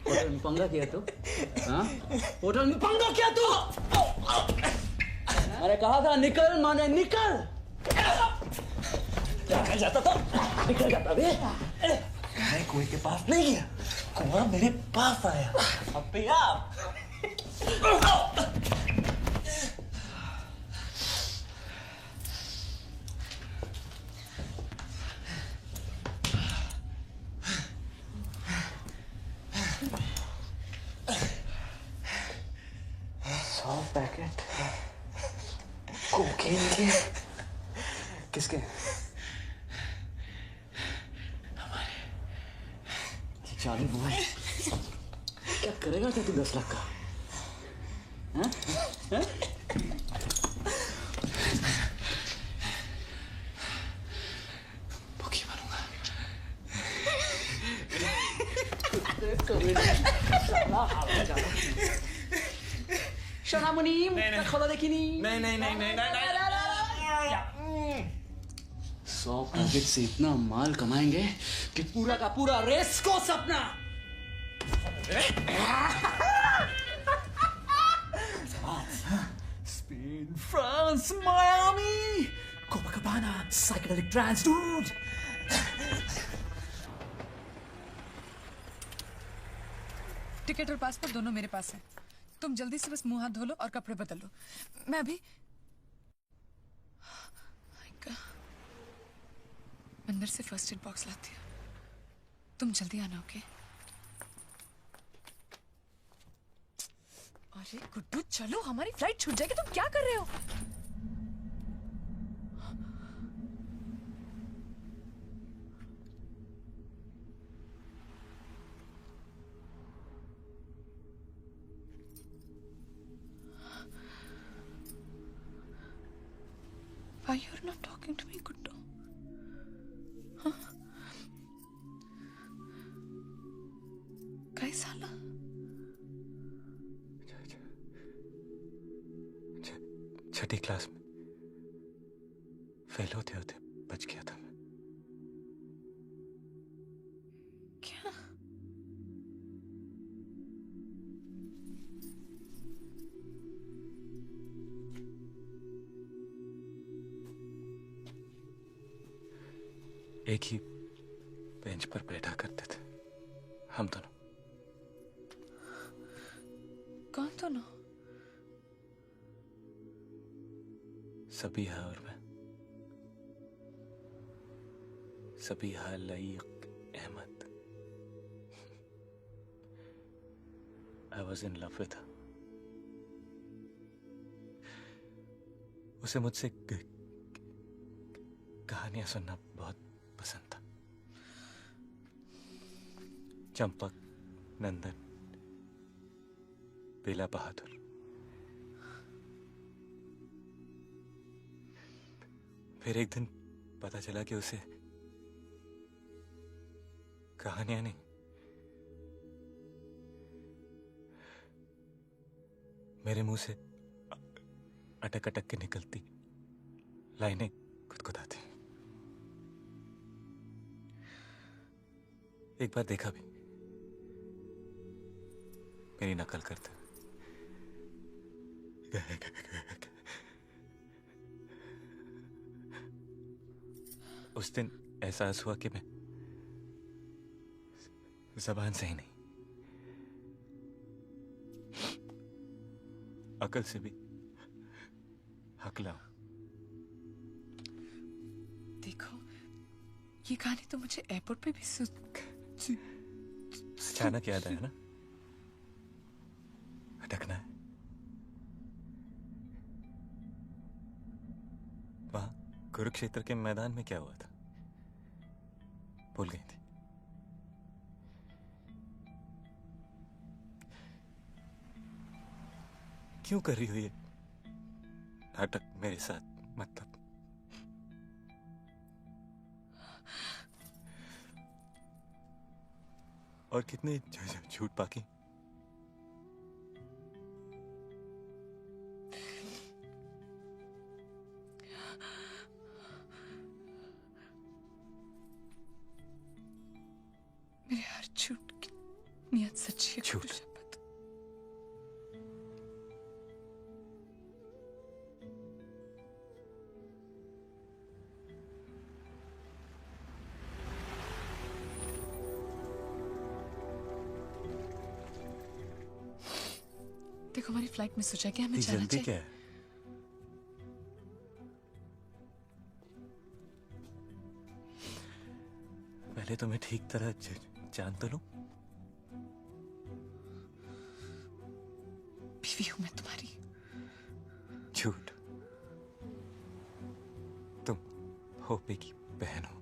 Speaker 7: होटल में पंगा किया तू? हाँ? होटल में पंगा किया तू? अरे कहा था निकल, माने निकल। निकल जाता था, निकल जाता बे।
Speaker 22: मैं कुएं के पास नहीं गया, कुआं मेरे पास आया। अब भैया
Speaker 7: पैकेट कोकीन के? किसके? चालू बॉय, क्या करेगा क्या तू 10 लाख का? हैं? हैं? भूखी बनूंगा। शना मुनीम, खोला देखी नहीं? नहीं। 100 पैकेट से इतना माल कमाएंगे कि पूरा का पूरा रेस को सपना। Spain, France, Miami, Copacabana, psychedelic trance, dude.
Speaker 8: Ticket और पासपोर्ट दोनों मेरे पास है। तुम जल्दी से बस मुंह हाथ धो लो और कपड़े बदल लो। मैं अभी अंदर से फर्स्ट एड बॉक्स लाती हूँ। तुम जल्दी आना, ओके? अरे गुड्डू चलो, हमारी फ्लाइट छूट जाएगी। तुम क्या कर रहे हो? Why you're not talking to me, Guddu? Huh? काय झालं?
Speaker 22: छठी क्लास में फेल होते होते बच गया था मैं।
Speaker 8: क्या?
Speaker 22: एक ही बेंच पर बैठा करते थे हम दोनों।
Speaker 8: कौन दोनों?
Speaker 22: सबीहा और मैं। Sabiha Laeeq Ahmad. I was in love with her. उसे मुझसे कहानियां सुनना बहुत पसंद था। चंपक, नंदन, बेला बहादुर। फिर एक दिन पता चला कि उसे कहानियां नहीं, मेरे मुंह से अटक अटक के निकलती लाइनें गुदगुदाती। एक बार देखा भी, मेरी नकल करते। उस दिन एहसास हुआ कि मैं जबान से ही नहीं, अकल से भी
Speaker 13: हकला।
Speaker 8: देखो, ये गाने तो मुझे एयरपोर्ट पे भी
Speaker 13: अचानक याद आया ना, अटकना है। वहां कुरुक्षेत्र के मैदान में क्या हुआ था, भूल गई थी। क्यों कर रही हो ये नाटक मेरे साथ? मतलब और कितने झूठ बाकी?
Speaker 8: मेरे हर झूठ की नियत सच्ची है।
Speaker 13: झूठ?
Speaker 8: देखो, हमारी फ्लाइट मिस हो जाएगी, हमें जाना
Speaker 13: जल्दी
Speaker 8: चाहिए।
Speaker 13: क्या है? पहले तो मैं ठीक तरह जान तो लूं।
Speaker 8: बीवी हूं मैं तुम्हारी।
Speaker 13: झूठ। तुम होपे की बहन हो।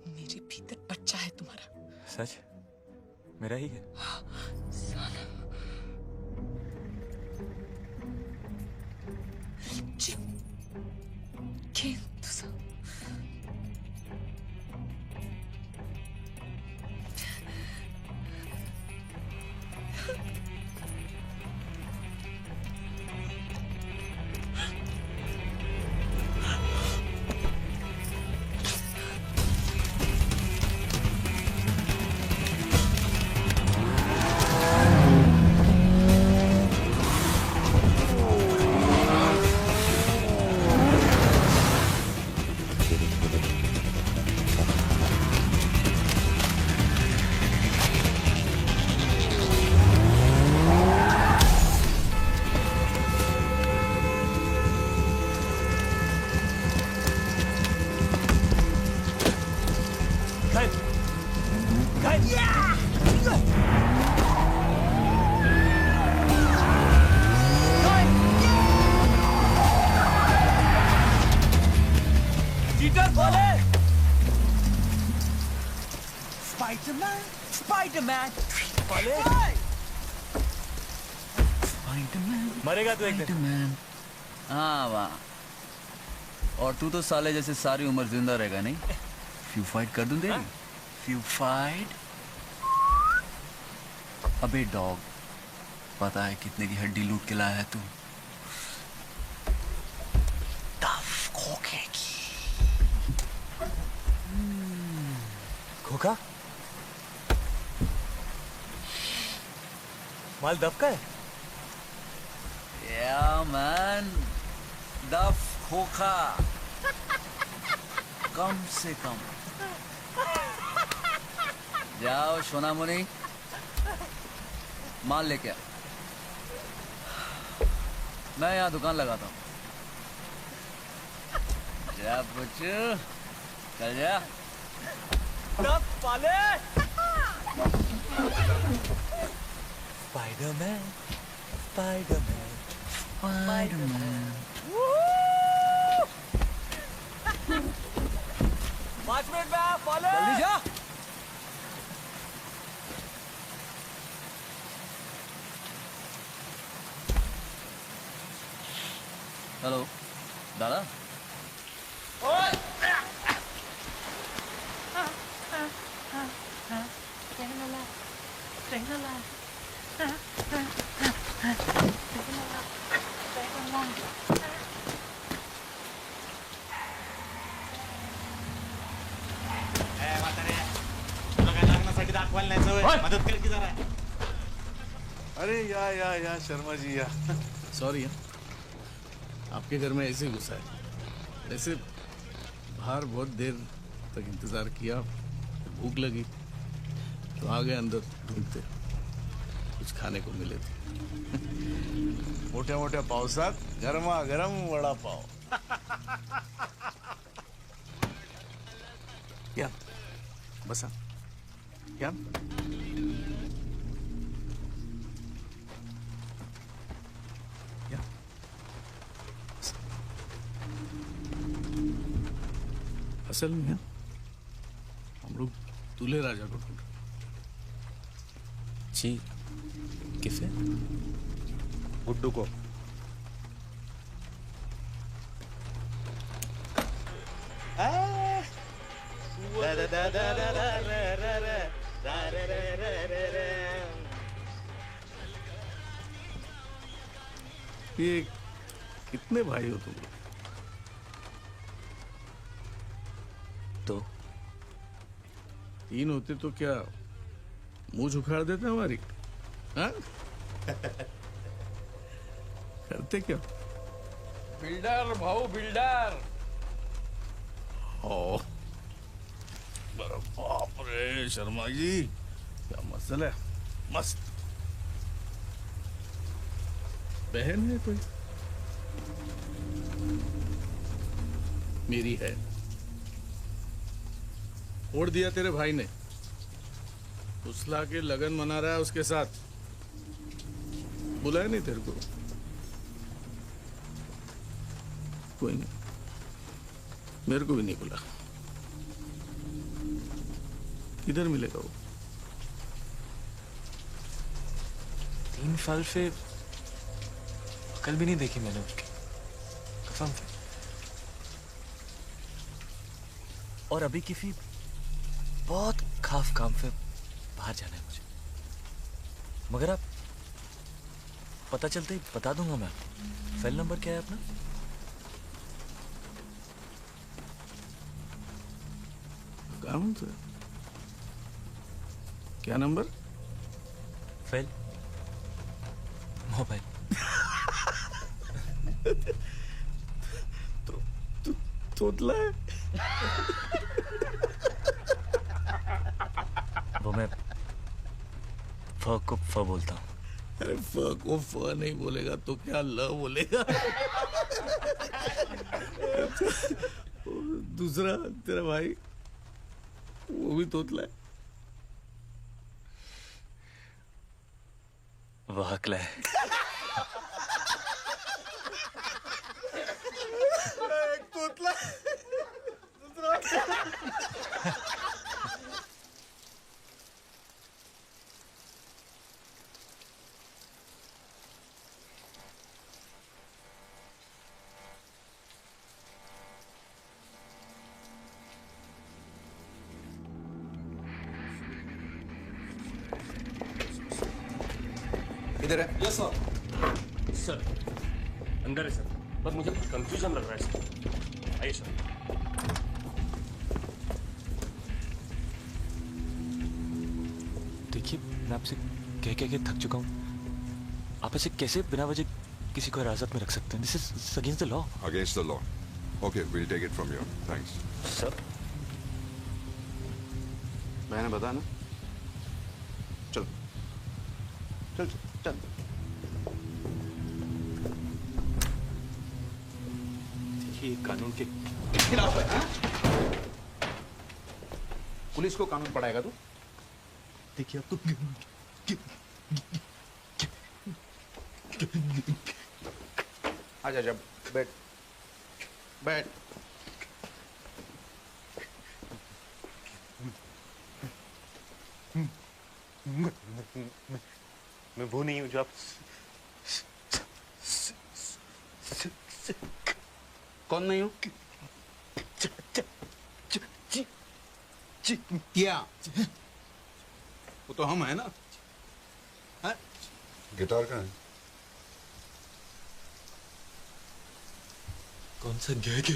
Speaker 8: मेरे भीतर बच्चा है तुम्हारा।
Speaker 13: सच? मेरा ही है।
Speaker 8: साला। तुझा
Speaker 13: मरेगा तो एक दिन।
Speaker 2: हाँ वाह। और तू तो साले जैसे सारी उम्र जिंदा रहेगा नहीं? फ्यू फाइट कर दूं तेरी? Few fight? अबे डॉग, पता है कितने की हड्डी लूट के लाया है तू? टफ खोखे की।
Speaker 13: खोखा? माल दब का है?
Speaker 2: Yeah, man. दफ खोखा कम से कम। जाओ सोना मुनी, माल लेके आ। मैं यहाँ दुकान लगाता हूँ। जा बच्चू, चल जा।
Speaker 13: पाले। Spiderman, Spiderman,
Speaker 2: Spiderman.
Speaker 13: 5 मिनट में आ, पाले।
Speaker 2: जल्दी जा। हेलो दादा।
Speaker 15: मदद कर की जरा। अरे या शर्मा जी या सॉरी, आपके घर में ऐसे घुसा है। ऐसे बाहर बहुत देर तक इंतजार किया, भूख लगी तो आ गए अंदर ढूंढते। कुछ खाने को मिले थे। मोठ्या मोठ्या पावसात गरमागरम वडा पाव। या बसा या या असल में हम लोग दूल्हे राजा को ढूंढ रहे
Speaker 1: जी किसे?
Speaker 9: गुड्डू को।
Speaker 15: ये कितने भाई हो तुम लोग?
Speaker 1: तो
Speaker 15: 3 होते तो क्या मुंह उखाड़ देते हमारी? हाँ? करते क्या?
Speaker 6: बिल्डर भाऊ बिल्डर।
Speaker 15: ओ अरे बाप रे शर्मा जी, क्या मसला है? मस्त। बहन है कोई? मेरी है। छोड़ दिया तेरे भाई ने, फुसला के लगन मना रहा है उसके साथ। बुलाया नहीं तेरे को? कोई नहीं, मेरे को भी नहीं बुला। किधर मिलेगा वो?
Speaker 1: 3 साल से कल भी नहीं देखी मैंने उसकी, कसम से। और अभी किसी बहुत खास काम से बाहर जाना है मुझे, मगर आप पता चलते ही बता दूंगा मैं आपको। सेल नंबर क्या है अपना?
Speaker 15: कौन सा? क्या नंबर?
Speaker 1: Fail mobile.
Speaker 15: तोतला है।
Speaker 1: वो मैं फ को फ बोलता हूँ।
Speaker 15: अरे फ को फ नहीं बोलेगा तो क्या ल बोलेगा? दूसरा तेरा भाई वो भी तोतला है।
Speaker 1: वो हकला है।
Speaker 15: एक तोतला दूसरा
Speaker 14: इधर है।
Speaker 18: Yes sir. सर अंदर है सर, बस मुझे कंफ्यूजन लग रहा है सर। आइए सर।
Speaker 1: देखिए मैं आपसे कह कह के थक चुका हूँ। आप ऐसे कैसे बिना वजह किसी को हिरासत में रख सकते हैं? This is against the law.
Speaker 19: Against the law. Okay, we'll take it from here. Thanks.
Speaker 1: Sir
Speaker 14: मैंने बताया ना, चल चल चल।
Speaker 9: ये कानून के
Speaker 14: खिलाफ है। हाँ? पुलिस को कानून पढ़ाएगा तू?
Speaker 9: देखिए आपको
Speaker 14: आजा जब बैठ बैठ।
Speaker 9: मैं वो नहीं हूँ जो आप
Speaker 14: कौन नहीं हूँ? क्या? वो तो हम है ना। है?
Speaker 19: गिटार कहाँ है?
Speaker 1: कौन सा गे गे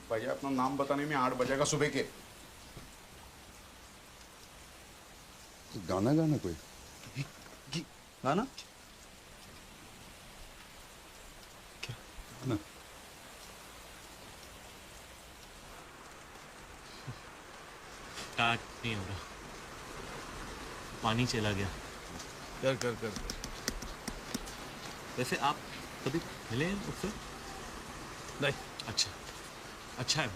Speaker 14: भैया अपना नाम बताने में 8 बजेगा सुबह के।
Speaker 19: गाना गाना कोई?
Speaker 14: गाना?
Speaker 19: क्या? गाना?
Speaker 13: स्टार्ट नहीं हो रहा, पानी चला गया।
Speaker 15: कर कर कर।
Speaker 13: वैसे आप कभी मिले हैं उससे?
Speaker 15: नहीं।
Speaker 13: अच्छा है।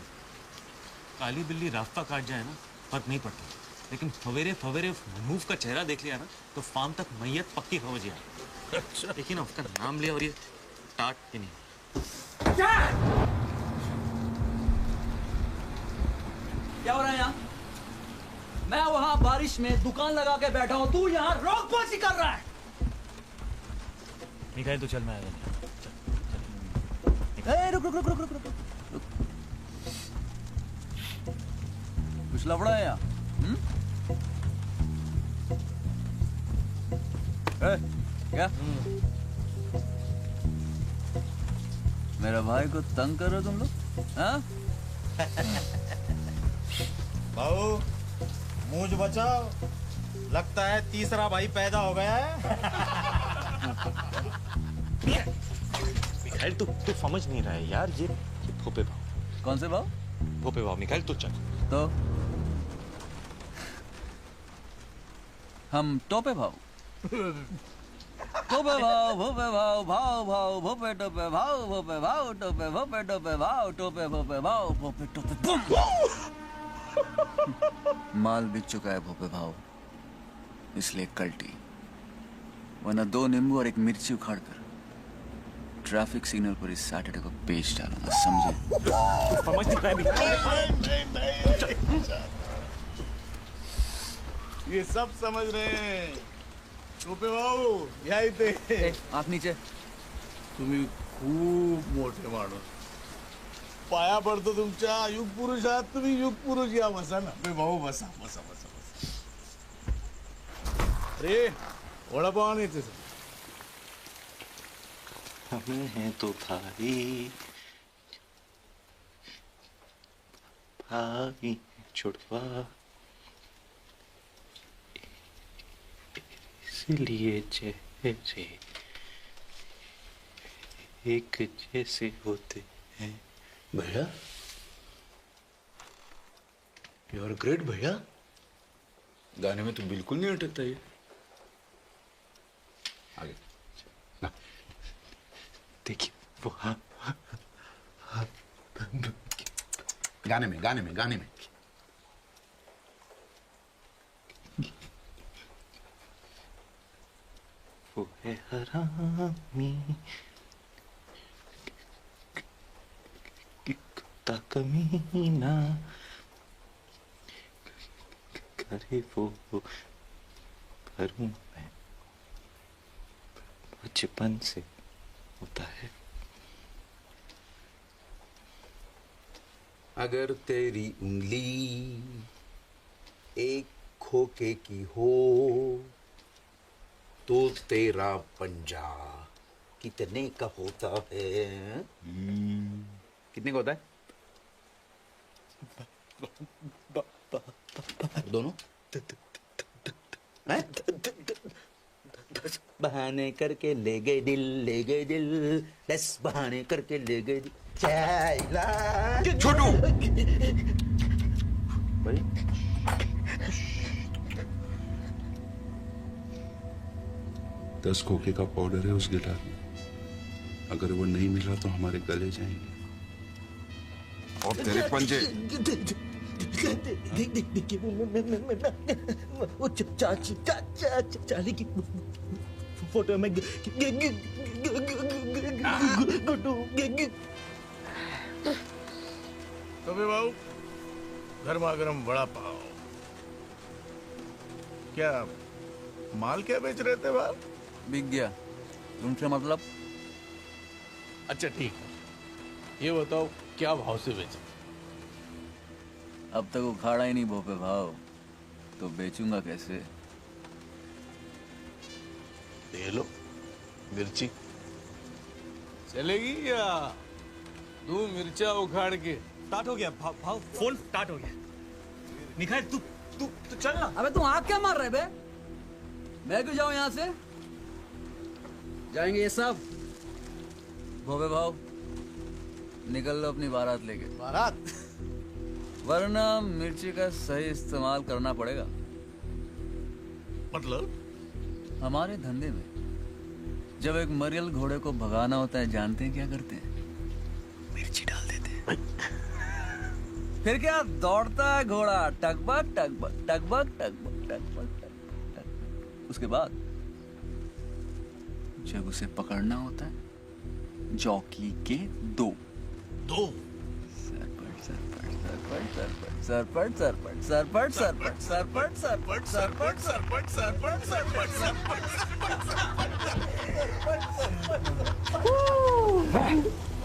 Speaker 13: काली बिल्ली रास्ता काट जाए ना फर्क नहीं पड़ता, लेकिन फवेरे फवेरे मनहूफ का चेहरा देख लिया ना तो फार्म तक मैयत पक्की समझ गया।
Speaker 15: अच्छा।
Speaker 13: देखिए ना उसका नाम लिया और ये स्टार्ट ही नहीं।
Speaker 7: क्या हो रहा है यहाँ? मैं वहां बारिश में दुकान लगा के बैठा हूँ, तू यहाँ रोकबाजी कर रहा है।
Speaker 13: मिखाइल तो चल, मैं आया।
Speaker 7: रुक रुक रुक रुक रुक रुक कुछ लफड़ा है यहाँ? क्या मेरा भाई को तंग कर रहे हो तुम लोग? हाँ?
Speaker 9: भाऊ मूंछ बचाओ, लगता है तीसरा भाई पैदा हो गया है।
Speaker 13: मिखाइल तू समझ नहीं रहा है यार, ये भोपे भाव।
Speaker 7: कौन से भाव?
Speaker 13: भोपे भाव। मिखाइल तू चल।
Speaker 7: तो हम टोपे भाव। टोपे भाव, भोपे भाव, भाव भाव, भोपे टोपे भाव, भोपे भाव, टोपे भोपे टोपे भाव, टोपे भोपे भाव, भोपे टोपे बम। माल बिक चुका है भोपे भाव, इसलिए कल्टी, वरना 2 नींबू और 1 मिर्ची उखाड़ कर ट्रैफिक सिग्नल पर इस सैटरडे को बेच डालूंगा, समझे?
Speaker 13: समझ नहीं पाया।
Speaker 15: ये सब समझ रहे हैं। टोपे भाऊ यही थे।
Speaker 7: आंख नीचे।
Speaker 15: तुम्ही खूप मोठे माणूस, पाया पडतो तुमच्या। युग पुरुष आहात तुम्ही, युग पुरुष। या बसा ना भाऊ, बसा बसा बसा बसा। अरे वडापाव आणायचे सर।
Speaker 13: हम हैं तो भाई, भाई छुड़वा, इसलिए चेहरे एक जैसे होते हैं।
Speaker 14: भैया यू आर ग्रेट भैया, गाने में तो बिल्कुल नहीं अटकता ये। आगे
Speaker 13: देखिए वो
Speaker 14: गाने में गाने में गाने में।
Speaker 13: वो है हरामी कुत्ता कमीना, करे वो करूं मैं, बचपन से होता है।
Speaker 14: अगर तेरी उंगली एक खोखे की हो तो तेरा पंजा कितने का होता है? कितने का होता है? दोनों बहाने करके ले गए दिल, ले गए दिल, 10 बहाने करके ले गए दिल। छोटू भाई,
Speaker 19: दस खोखे का पाउडर है उस गिटार में, अगर वो नहीं मिला तो हमारे गले जाएंगे। और तेरे पंजे
Speaker 7: देखिए वो चाली की फोटो में
Speaker 15: टोपे भाऊ गर्मा गर्म वड़ा पाव। क्या माल क्या बेच रहे थे भाव?
Speaker 7: बिक गया। तुमसे मतलब?
Speaker 15: अच्छा ठीक है, ये बताओ क्या भाव से बेचे?
Speaker 7: अब तक उखाड़ा ही नहीं भोपे भाव, तो बेचूंगा कैसे?
Speaker 15: दे लो मिर्ची, चलेगी या तू मिर्चा उखाड़ के?
Speaker 13: स्टार्ट हो गया भाव, फोन स्टार्ट हो गया। मिखाइल तू चल ना।
Speaker 7: अबे तू आग क्या मार रहे बे? मैं क्यों जाऊं यहाँ से? जाएंगे ये सब। भोपे भाव निकल लो अपनी बारात लेके।
Speaker 15: बारात?
Speaker 2: वरना मिर्ची का सही इस्तेमाल करना पड़ेगा।
Speaker 15: मतलब
Speaker 2: हमारे धंधे में जब एक मरियल घोड़े को भगाना होता है, जानते हैं क्या करते हैं? मिर्ची डाल देते हैं। फिर क्या दौड़ता है घोड़ा, टकबक टकबक टकबक टकबक टकबक टकबक। उसके बाद जब उसे पकड़ना होता है, जॉकी के दो सरपट सरपट सरपट सरपट सरपट सरपट सरपट सरपट सरपट सरपट सरपट।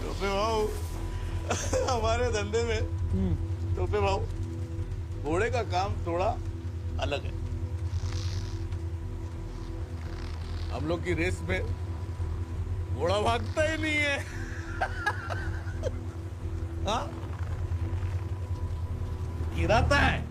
Speaker 15: टोपे भाऊ, हमारे धंधे में टोपे भाऊ घोड़े का काम थोड़ा अलग है। हम लोग की रेस में घोड़ा भागता ही नहीं है। हाँ, गिराता है।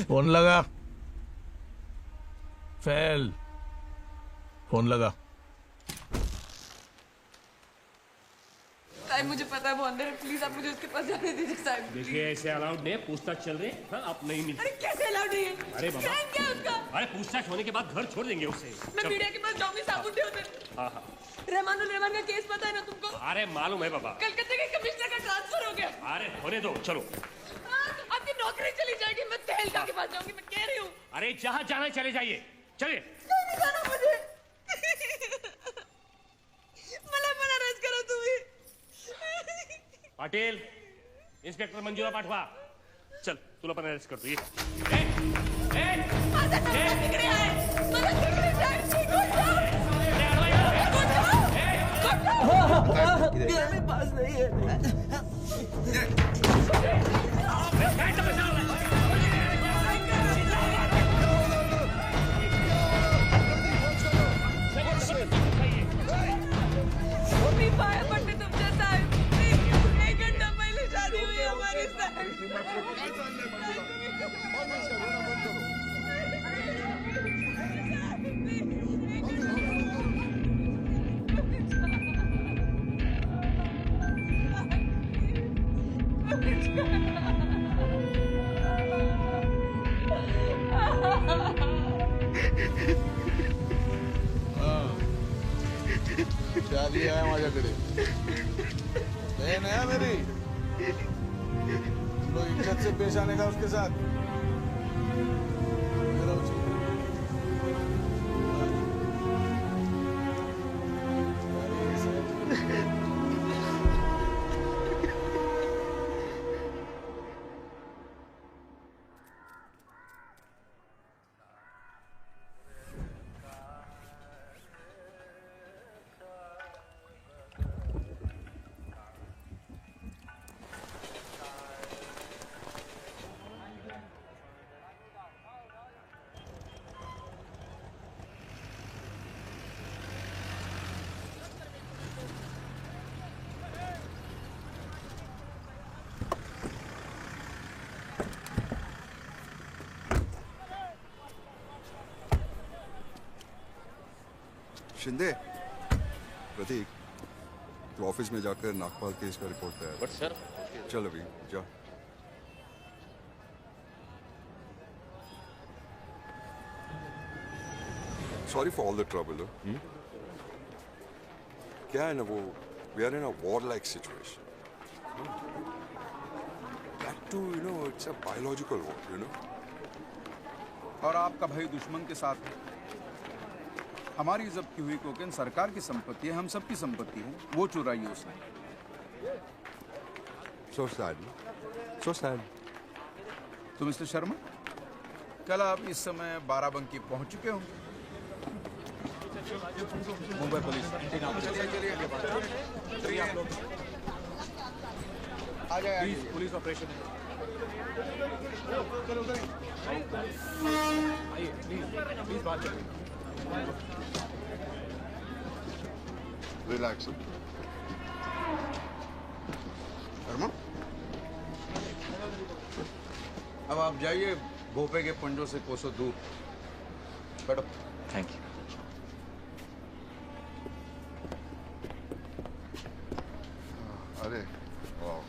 Speaker 15: फोन लगा। फेल। फोन लगा।
Speaker 8: साहब मुझे पता है वो अंदर है, प्लीज आप मुझे उसके पास जाने दीजिए साहब।
Speaker 18: देखिए ऐसे अलाउड नहीं है, पूछताछ चल रही है। हाँ, आप नहीं मिल।
Speaker 8: अरे कैसे अलाउड नहीं है?
Speaker 18: अरे बाबा,
Speaker 8: फ्रेंड क्या है उसका?
Speaker 18: अरे पूछताछ होने के बाद घर छोड़ देंगे उसे।
Speaker 8: मैं मीडिया के पास जाऊंगी साहब उठे।
Speaker 18: हाँ हाँ,
Speaker 8: रहमान का केस पता है ना तुमको?
Speaker 18: अरे मालूम है बाबा।
Speaker 8: कलकत्ते के कमिश्नर का ट्रांसफर हो गया।
Speaker 18: अरे होने दो, चलो।
Speaker 8: आपकी नौकरी चली जाएगी। मैं तहलका के पास जाऊंगी, मैं कह रही हूँ।
Speaker 18: अरे जहाँ जाना है चले जाइए, चलिए।
Speaker 8: नहीं जाना मुझे। मला पण अरेस्ट करा तुम्ही।
Speaker 18: पाटील, इंस्पेक्टर मंजुळा पाठवा। चल, तुला पण अरेस्ट करतो। ये
Speaker 8: माझा नवरा तिकडे आहे। मला तिकडे जायची घर में पास नहीं है। पड़ते तुमच्या साहेब। एक घंटा पहले शादी हुई हमारी
Speaker 15: शादी आहे माझ्याकडे। बहन है मेरी, तो इज्जत से पेश आने का उसके साथ।
Speaker 19: शिंदे, प्रतीक, तो ऑफिस में जाकर नागपाल केस का रिपोर्ट तैयार।
Speaker 18: बट सर,
Speaker 19: चल अभी जा। Sorry for all the trouble. क्या है ना, वो we are in a war like situation. That too you know, it's a biological war, you know.
Speaker 3: और आपका भाई दुश्मन के साथ है। हमारी जब्त की हुई कोकेन सरकार की संपत्ति है, हम सबकी संपत्ति है। वो चुराई है उसने।
Speaker 19: So sad. So sad.
Speaker 3: तो मिस्टर शर्मा, कल आप इस समय बाराबंकी पहुंच चुके होंगे। मुंबई पुलिस आ जाए पुलिस ऑपरेशन है। आइए प्लीज बात करिए।
Speaker 16: रिलैक्स शर्मा।
Speaker 3: अब आप जाइए भोपे के पंजों से कोसों दूर। बैठो।
Speaker 1: Thank you.
Speaker 16: अरे वाह।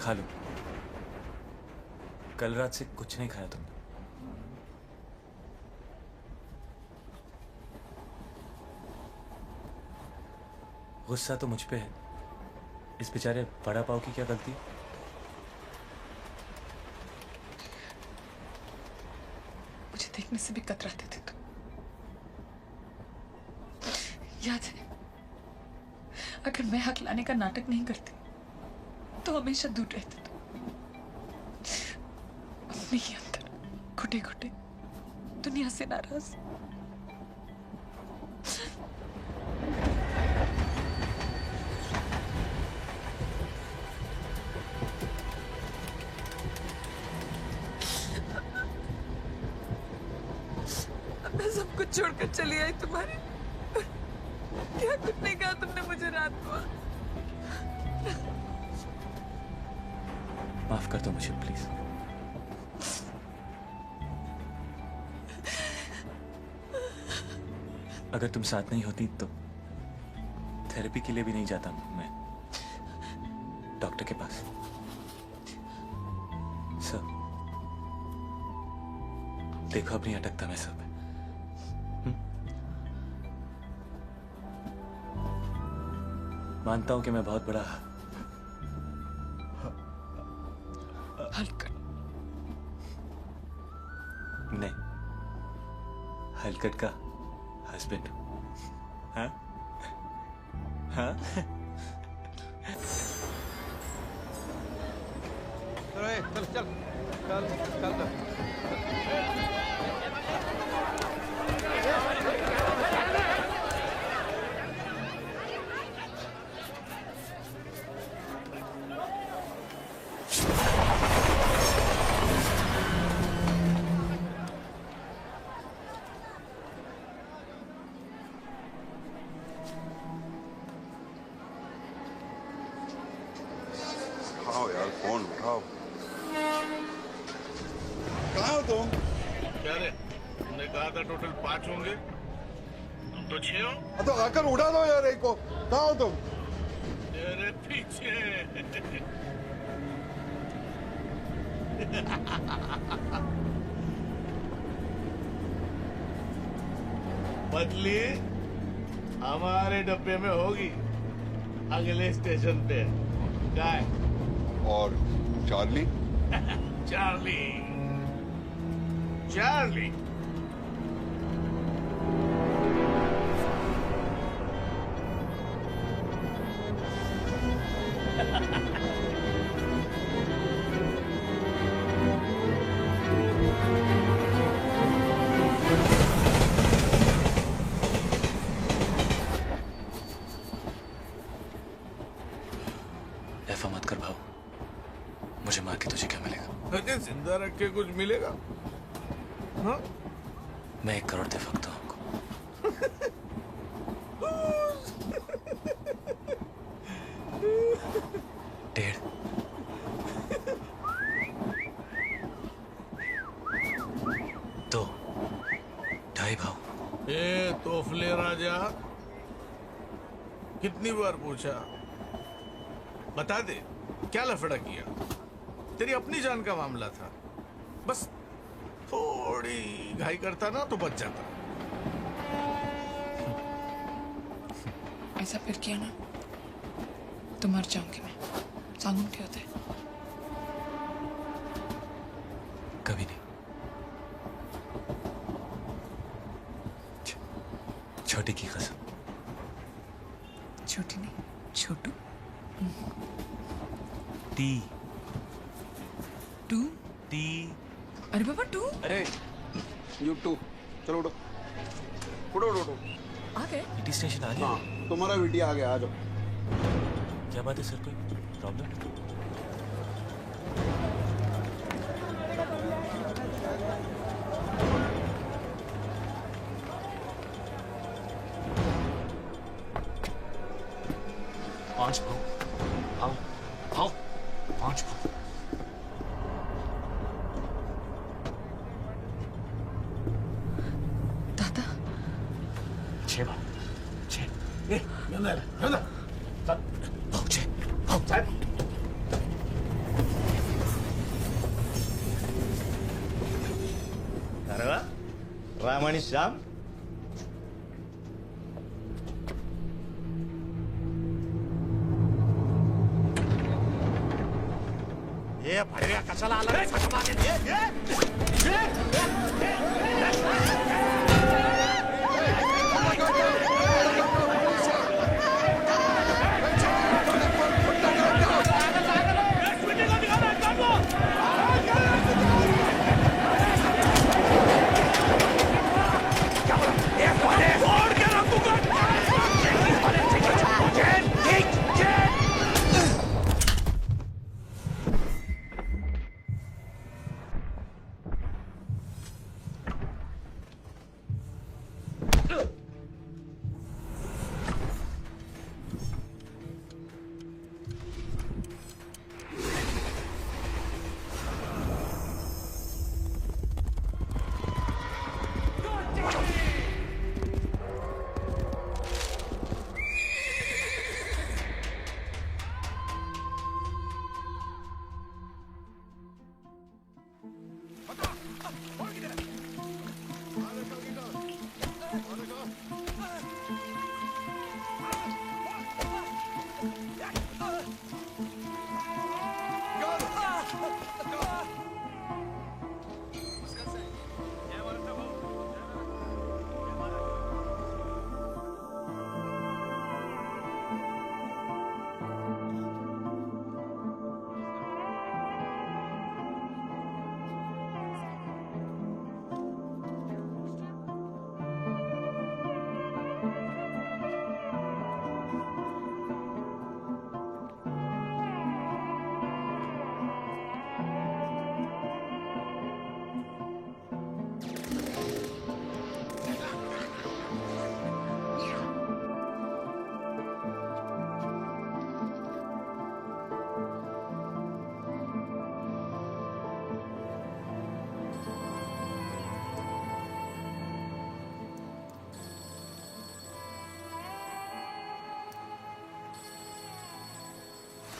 Speaker 1: खा लो। कल रात से कुछ नहीं खाया तुमने। गुस्सा तो मुझ पे है। इस बेचारे बड़ा पाव की क्या गलती है?
Speaker 8: मुझे देखने से भी कतराते थे तुम। याद है, अगर मैं हक लाने का नाटक नहीं करती तो हमेशा दूर रहते तुम। अपने ही अंदर घुटे घुटे दुनिया से नाराज। मैं सब कुछ छोड़कर चली आई तुम्हारे। क्या कुछ नहीं कहा तुमने मुझे रात को।
Speaker 1: माफ कर दो मुझे प्लीज। अगर तुम साथ नहीं होती तो थेरेपी के लिए भी नहीं जाता मैं डॉक्टर के पास। सर देखो अपनी अटकता मैं सब। मानता हूं कि मैं बहुत बड़ा
Speaker 8: हलकट
Speaker 1: नहीं, हलकट का हस्बैंड। हाँ हाँ।
Speaker 3: चल चल चल चल चल।
Speaker 16: उठाओ यार, फोन उठाओ। कहाँ हो तुम?
Speaker 15: क्या रे, तुमने कहा था टोटल 5 होंगे, तुम तो 6 हो।
Speaker 16: तो आकर उड़ा दो यार एक को। कहाँ हो तुम?
Speaker 15: तेरे पीछे। बदली हमारे डब्बे में होगी, अगले स्टेशन पे। काय?
Speaker 16: और चार्ली?
Speaker 15: चार्ली चार्ली
Speaker 1: ऐसा मत कर भाव। मुझे मार के तुझे क्या मिलेगा?
Speaker 15: अरे जिंदा रख के कुछ मिलेगा? हाँ?
Speaker 1: मैं 1 करोड़ दे सकता हूँ आपको। 1.5 2 2.5 भाव।
Speaker 15: ए तोफले राजा, कितनी बार पूछा? बता दे, क्या लफड़ा किया? तेरी अपनी जान का मामला था, बस थोड़ी घाई करता ना तो बच जाता।
Speaker 8: ऐसा फिर किया ना तो मर जाऊंगी मैं। सांगून क्या होता है?
Speaker 1: कभी नहीं। छोटी की कसम।
Speaker 8: छोटी नहीं, छोटू
Speaker 13: टी
Speaker 8: टू
Speaker 13: टी
Speaker 8: अरे बाबा टू
Speaker 3: अरे यू टू चलो उठो उठो उठो उठो
Speaker 8: आ गए
Speaker 13: टी स्टेशन आ गया।
Speaker 3: हाँ तुम्हारा वीटी आ गया आ जाओ।
Speaker 13: क्या बात है सर, कोई प्रॉब्लम? पांच भाव आओ आओ पांच भाव।
Speaker 8: दादा
Speaker 13: छह भाव छह ए
Speaker 15: अंदर अंदर
Speaker 13: भाव छह भाव
Speaker 9: अरे वा राम आणि श्याम
Speaker 15: ये भैया कशाला आला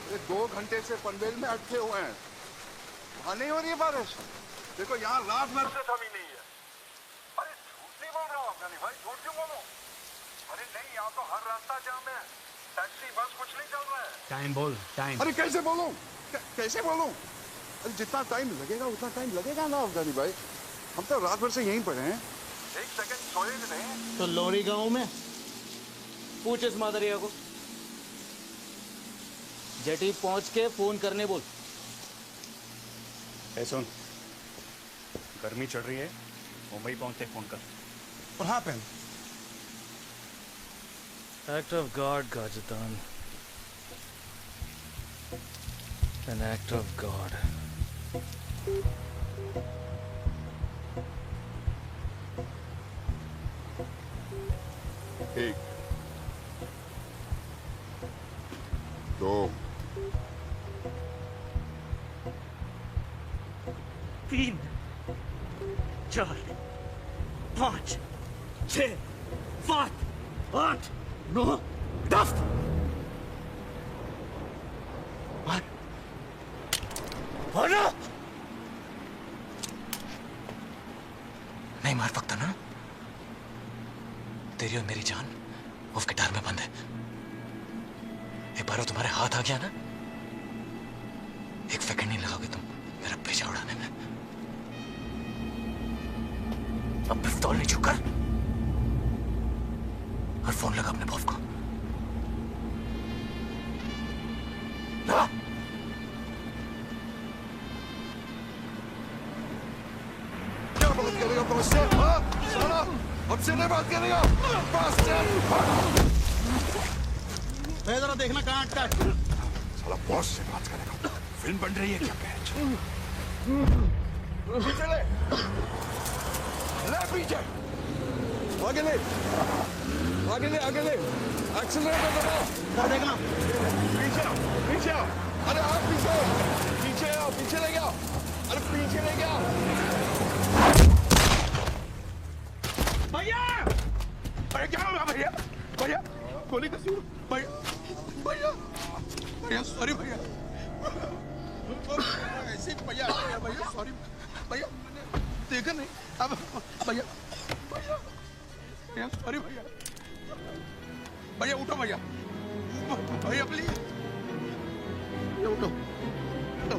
Speaker 16: ये 2 घंटे से पनवेल में अटके हुए हैं, वहां नहीं हो रही है बारिश। देखो यहाँ रात भर से थमी नहीं है।
Speaker 4: अरे झूठ नहीं बोल रहा हूँ अफगानी भाई, झूठ क्यों बोलूं? अरे नहीं, यहाँ तो हर रास्ता जाम है, टैक्सी बस कुछ नहीं चल रहा है।
Speaker 13: टाइम बोल टाइम।
Speaker 16: अरे कैसे बोलूं कैसे बोलूं? अरे जितना टाइम लगेगा उतना टाइम लगेगा ना अफगानी भाई, हम तो रात भर से यहीं पड़े हैं।
Speaker 4: 1 सेकंड सोए भी नहीं।
Speaker 9: तो लोरी गांव में पूछ इस मादरिया को, जेटी पहुंच के फोन करने बोल।
Speaker 3: ए सुन, गर्मी चढ़ रही है, मुंबई पहुंचते फोन कर। और हाँ पहन
Speaker 5: Act of God, Gajatan. An act of God.
Speaker 16: एक, दो,
Speaker 5: 3, 4, 5, 6, 7, 8, 9, 10. मारो!
Speaker 13: नहीं मार सकता ना? तेरी और मेरी जान उस गिटार में बंद है। एक बार वो तुम्हारे हाथ आ गया ना, 1 सेकंड नहीं लगाओगे तुम मेरा पेशा उड़ाने में। अब पिस्तौल नहीं छूकर और फोन लगा अपने बॉस को।
Speaker 16: से बात करेगा?
Speaker 15: जरा देखना कहाँ अटका है।
Speaker 16: साला बॉस से बात करेगा। फिल्म बन रही है क्या पैच? पीछे ले पीछे, आगे ले आगे ले आगे ले, एक्सीलरेटर दबाओ।
Speaker 15: देखना
Speaker 16: पीछे आओ, अरे आप पीछे आओ, पीछे ले गया, अरे पीछे ले गया।
Speaker 15: भैया
Speaker 16: अरे क्या होगा भैया? भैया गोली कैसी? भैया भैया भैया सॉरी भैया, ऐसे भैया भैया सॉरी भैया, देखा नहीं अब भैया भैया भैया सॉरी भैया, भैया उठो भैया, भैया प्लीज उठो उठो,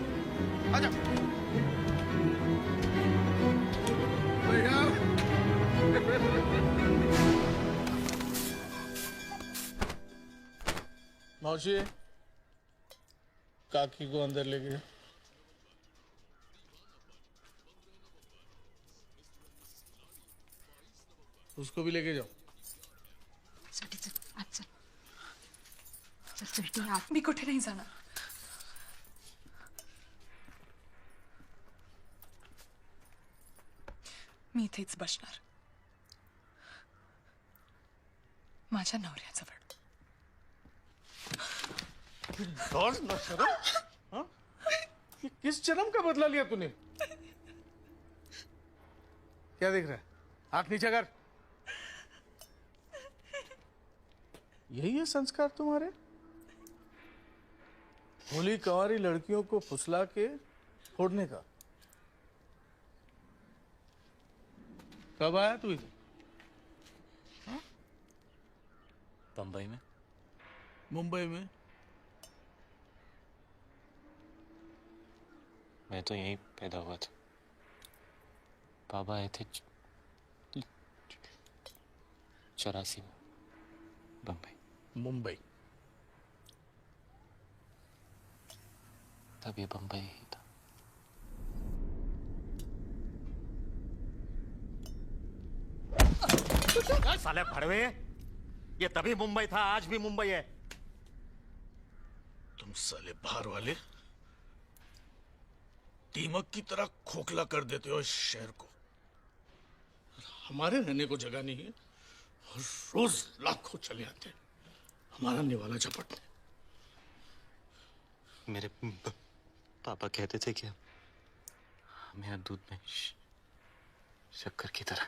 Speaker 16: आजा भैया।
Speaker 15: मौसी काकी को अंदर ले गए। उसको भी लेके जाओ।
Speaker 8: चल मी कुठे नाही जाणार। मी इथेच बसणार माझ्या नवऱ्याजवळ।
Speaker 15: लॉज ना शर्म, हाँ? ये किस जन्म का बदला लिया तूने? क्या देख रहा है? आंख नीचे कर। यही है संस्कार तुम्हारे? भोली कंवारी लड़कियों को फुसला के फोड़ने का। कब आया तू इधर?
Speaker 1: बंबई में।
Speaker 15: मुंबई में?
Speaker 13: मैं तो यहीं पैदा हुआ था। बाबा आए थे 84 में बम्बई।
Speaker 15: मुंबई।
Speaker 13: तब ये बम्बई ही था।
Speaker 5: साले भड़वे, ये तभी मुंबई था, आज भी मुंबई है।
Speaker 15: तुम साले बाहर वाले दीमक की तरह खोखला कर देते हो इस शहर को। हमारे रहने को जगह नहीं है और रोज लाखों चले आते हैं हमारा निवाला झपटने।
Speaker 13: मेरे पापा कहते थे कि मेरा दूध में शक्कर की तरह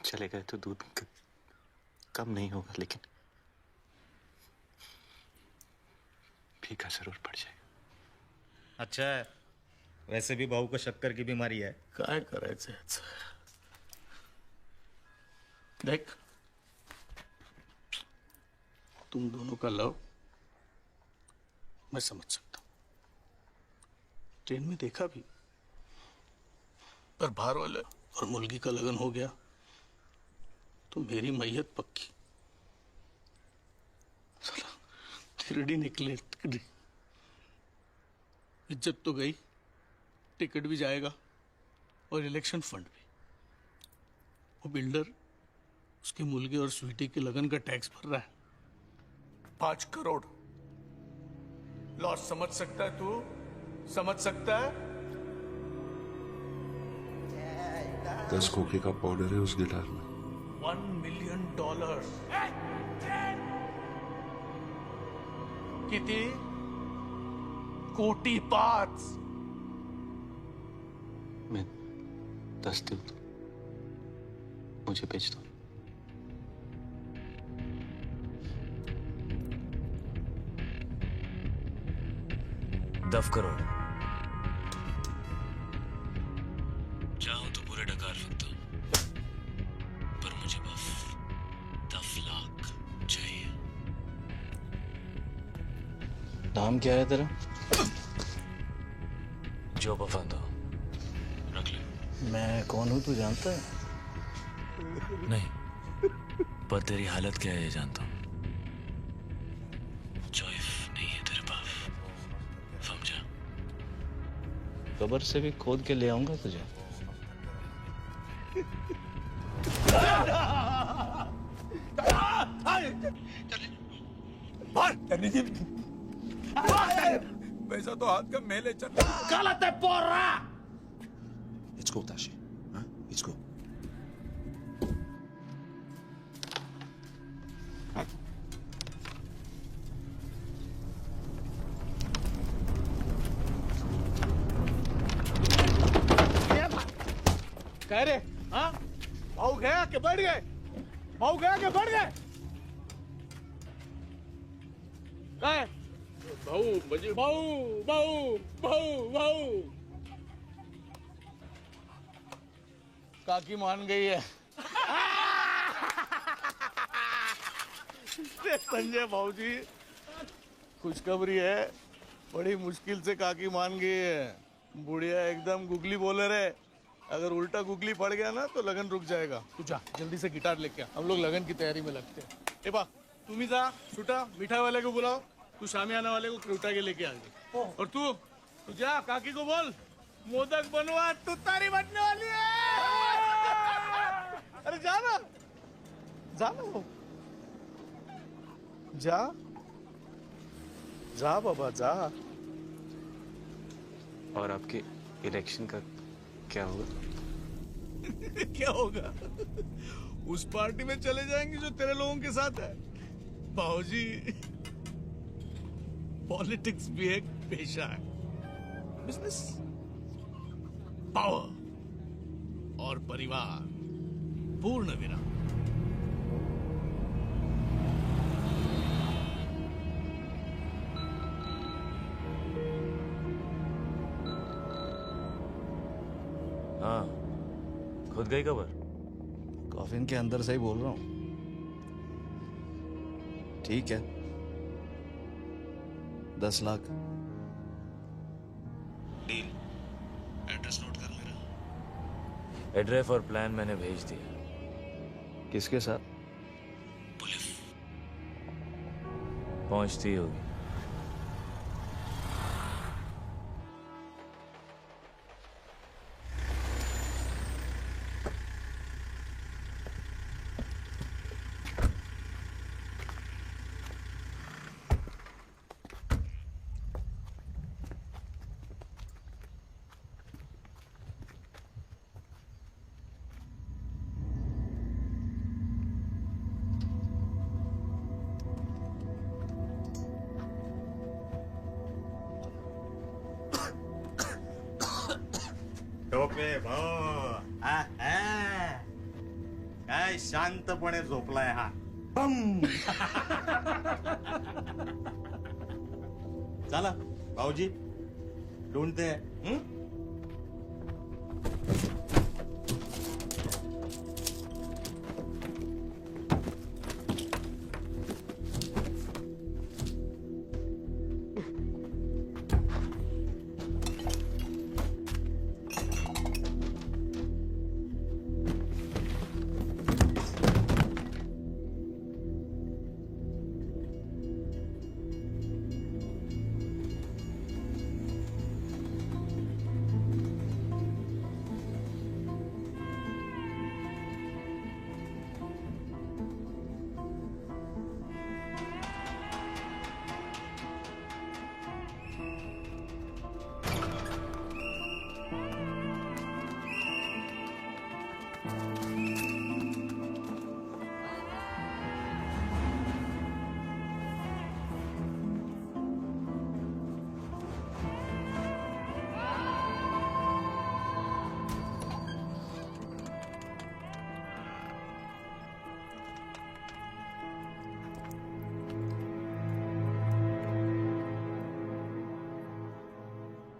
Speaker 13: चले गए तो दूध कम नहीं होगा, लेकिन फीका जरूर पड़ जाएगा।
Speaker 5: अच्छा है, वैसे भी बहू को शक्कर की बीमारी है।
Speaker 15: काय करायचं याचं? देख, तुम दोनों का लव मैं समझ सकता हूं, ट्रेन में देखा भी, पर बाहर वाले और मुलगी का लगन हो गया तो मेरी मैयत पक्की। साला तिरड़ी निकले, इज्जत तो गई, टिकट भी जाएगा और इलेक्शन फंड भी। वो बिल्डर उसके मुलगे और स्वीटी के लगन का टैक्स भर रहा है 5 करोड़। लॉस समझ सकता है तू? समझ सकता है?
Speaker 19: 10 खोखे का पाउडर है उस गिटार में।
Speaker 15: $1 मिलियन। किती? कोटी 5।
Speaker 13: मैं 10 दूं तो मुझे बेच दो।
Speaker 1: $10 करोड़ चाहूं तो पूरे डकार सकता हूं, पर मुझे बस 10 लाख चाहिए।
Speaker 9: नाम क्या है तेरा?
Speaker 1: जो पसंद हो रख ले।
Speaker 9: मैं कौन हूं तू जानता है?
Speaker 1: नहीं, पर तेरी हालत क्या है ये जानता हूं। चॉइस नहीं है तेरे पास, समझा?
Speaker 9: कब्र से भी खोद के ले आऊंगा तुझे।
Speaker 3: पैसा तो हाथ का मेले चल
Speaker 15: गलत है पोरा।
Speaker 22: Let's go, Tashi. Huh? Let's go.
Speaker 15: कह रहे हाँ भाऊ गया कि बढ़ गए, भाऊ गया कि बढ़ गए। कहे भाऊ बजे भाऊ भाऊ भाऊ भाऊ काकी मान गई है। संजय भाऊ जी खुशखबरी है, बड़ी मुश्किल से काकी मान गई है। बुढ़िया एकदम गुगली बोले रहे, अगर उल्टा गुगली पड़ गया ना तो लगन रुक जाएगा। तू जा जल्दी से गिटार लेके आ, हम लोग लगन की तैयारी में लगते हैं। ए बा तुम ही जा छूटा, मिठाई वाले को बुलाओ, तू शामियाना वाले को उठा के लेके आ गई। और तू जा काकी को बोल मोदक बनवा, तू तारी बनने वाली है। अरे जा ना, जा ना, जा जा बाबा जा।
Speaker 13: और आपके इलेक्शन का क्या होगा?
Speaker 15: क्या होगा? उस पार्टी में चले जाएंगे जो तेरे लोगों के साथ है। बाबूजी पॉलिटिक्स भी एक पेशा है, बिजनेस, पावर और परिवार, पूर्ण विराम।
Speaker 1: हाँ, खुद गई खबर?
Speaker 15: कॉफिन के अंदर से ही बोल रहा हूँ। ठीक है, 10 लाख
Speaker 1: डील।
Speaker 15: एड्रेस नोट कर मेरा।
Speaker 1: एड्रेस और प्लान मैंने भेज दिया।
Speaker 15: किसके साथ?
Speaker 1: पुलिस पहुंचती होगी।
Speaker 5: टोपे भाऊ काय शांतपणे झोपलाय हा। बम चला भाऊजी ढूंढते हैं।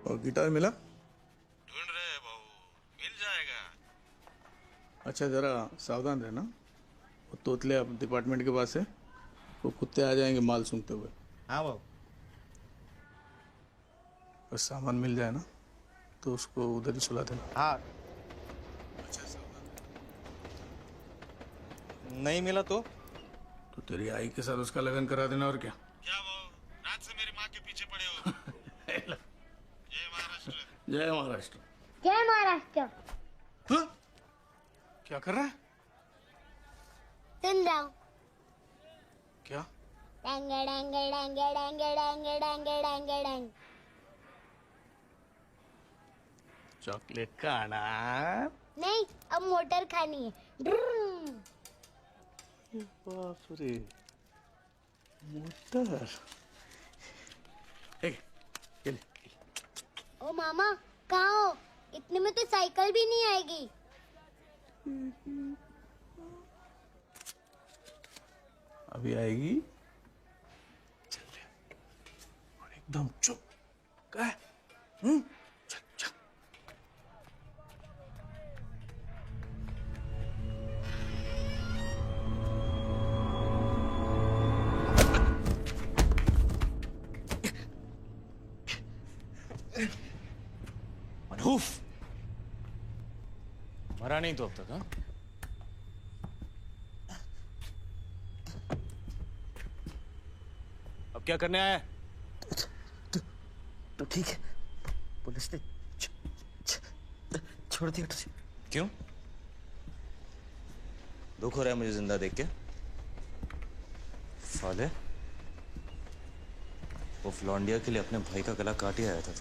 Speaker 15: और गिटार मिला?
Speaker 5: ढूंढ रहे हैं भाऊ, मिल जाएगा।
Speaker 15: अच्छा जरा सावधान रहना, वो तोतले अब डिपार्टमेंट के पास है, वो कुत्ते आ जाएंगे माल सूंघते हुए।
Speaker 5: हाँ भाऊ।
Speaker 15: और सामान मिल जाए ना तो उसको उधर ही सुला देना।
Speaker 5: हाँ।
Speaker 15: अच्छा सावधान।
Speaker 5: नहीं मिला तो
Speaker 15: तेरी आई के साथ उसका लगन करा देना। और क्या?
Speaker 5: क्या भाऊ, रात से मेरी माँ के पीछे पड़े हो। जय महाराष्ट्र।
Speaker 15: जय महाराष्ट्र।
Speaker 10: जय महाराष्ट्र।
Speaker 15: हाँ? क्या कर रहा है?
Speaker 10: सुन रहा हूँ।
Speaker 9: क्या?
Speaker 10: डेंग डेंग डेंग डेंग डेंग डेंग डेंग डेंग।
Speaker 9: चॉकलेट खाना?
Speaker 10: नहीं, अब मोटर खानी है। ड्रुम।
Speaker 9: बाप रे, मोटर। ये ले।
Speaker 10: ओ मामा, कहाँ हो? इतने में तो साइकिल भी नहीं आएगी।
Speaker 9: अभी आएगी। चल ले। और एकदम चुप। क्या है? चल चल।
Speaker 1: मनहूफ, मरा नहीं तो अब तक? हाँ, अब क्या करने आया?
Speaker 9: तो ठीक है, पुलिस ने छोड़ दिया तुझे।
Speaker 1: क्यों? दुख हो रहा है मुझे जिंदा देख के? साले, वो फ्लॉन्डिया के लिए अपने भाई का गला काट ही आया था।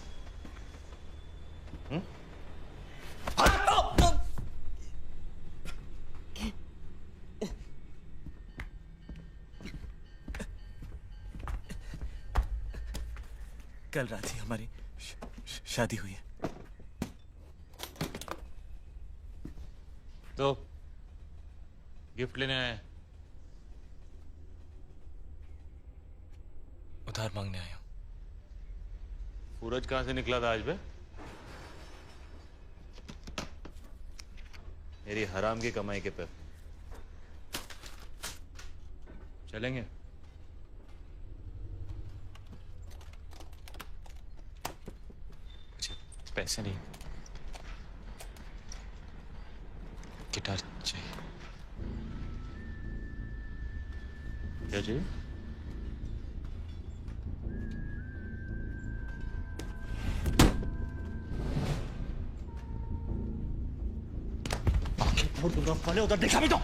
Speaker 9: कल रात ही हमारी शादी हुई है।
Speaker 1: तो गिफ्ट लेने आए?
Speaker 9: उधार मांगने आया हूं।
Speaker 1: सूरज कहां से निकला था आज बे? मेरी हराम की कमाई के पे चलेंगे?
Speaker 9: पैसे नहीं, गिटार चाहिए।
Speaker 1: क्या चाहिए?
Speaker 9: फोड़ दूंगा साले, उधर देखा भी तो।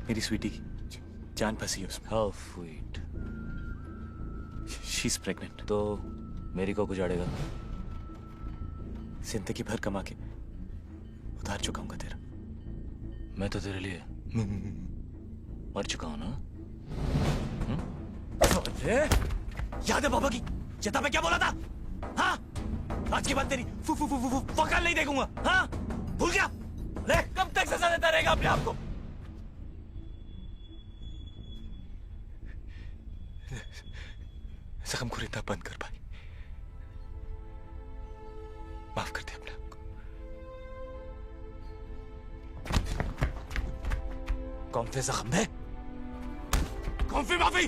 Speaker 9: मेरी स्वीटी की जान फंसी है उसमें।
Speaker 1: How sweet.
Speaker 9: She is pregnant.
Speaker 1: तो मेरी को गुजारेगा?
Speaker 9: जिंदगी भर कमा के उधार चुकाऊंगा तेरा।
Speaker 1: मैं तो तेरे लिए मर चुका हूं ना।
Speaker 9: याद है बाबा की चेता में क्या बोला था? हाँ, आज के बाद तेरी फकल नहीं देखूंगा। हाँ, भूल गया? अरे कब तक सजा देता रहेगा अपने आप को? जख्म को इतना बंद कर भाई, माफ कर दे अपने आप को। कौन से जख्म है? कौन सी माफी?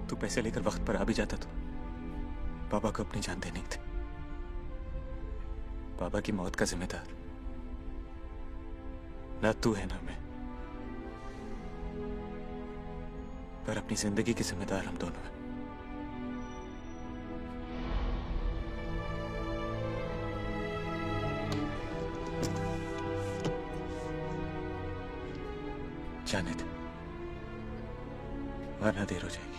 Speaker 9: तू पैसे लेकर वक्त पर आ भी जाता तो बाबा को अपनी जान देनी थी। बाबा की मौत का जिम्मेदार ना तू है ना मैं, पर अपनी जिंदगी की जिम्मेदार हम दोनों हैं। जाने दे, वरना देर हो जाएगी।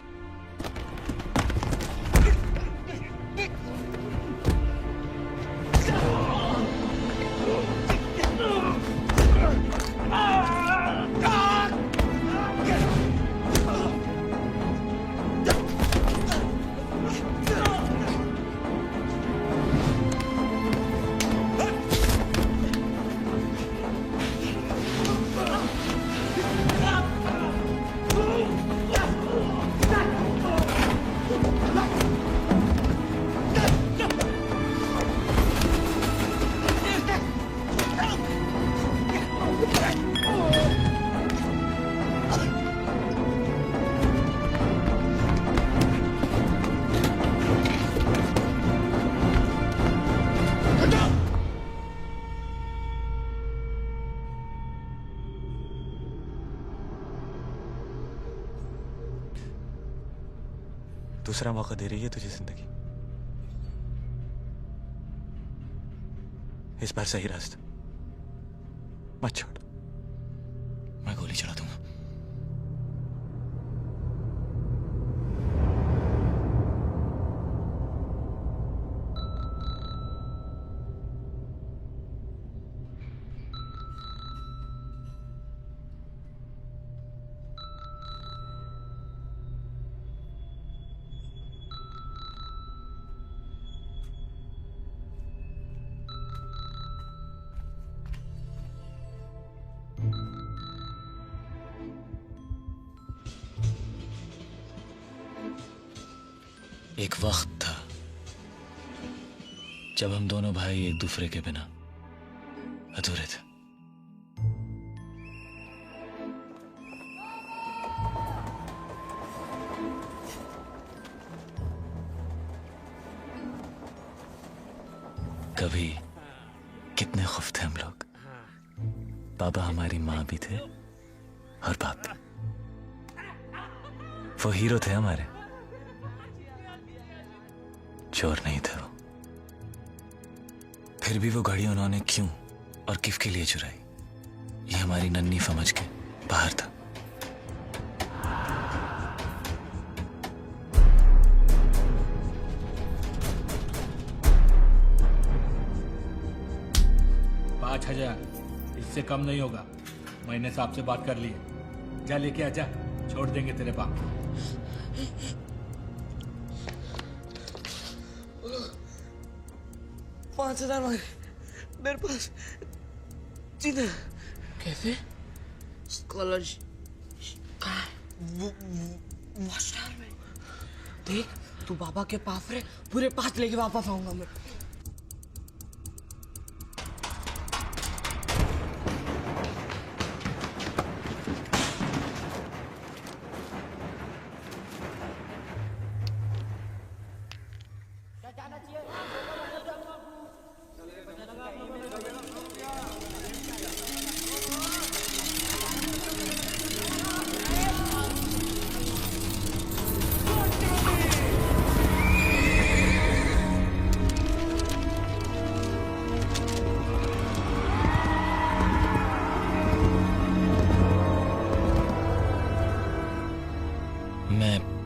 Speaker 9: दूसरा मौका दे रही है तुझे जिंदगी। इस बार सही रास्ता मत छोड़।
Speaker 1: मैं गोली चला दूंगा। एक वक्त था जब हम दोनों भाई एक दूसरे के बिना अधूरे थे। कभी कितने खुश थे हम लोग। बाबा हमारी माँ भी थे और बाप भी। वो हीरो थे हमारे, चोर नहीं थे वो। फिर भी वो घड़ी उन्होंने क्यों और किसके लिए चुराई, ये हमारी नन्ही समझ के बाहर था।
Speaker 15: इससे कम नहीं होगा। मैंने साहब से बात कर ली है। जा लेके आजा, छोड़ देंगे तेरे बाप को।
Speaker 11: $5,000 मांगे मेरे पास। जीना कैसे? स्कॉलरशिप हॉस्टल में। देख तू बाबा के पास रहे, पूरे 5 लेके वापस आऊंगा मैं।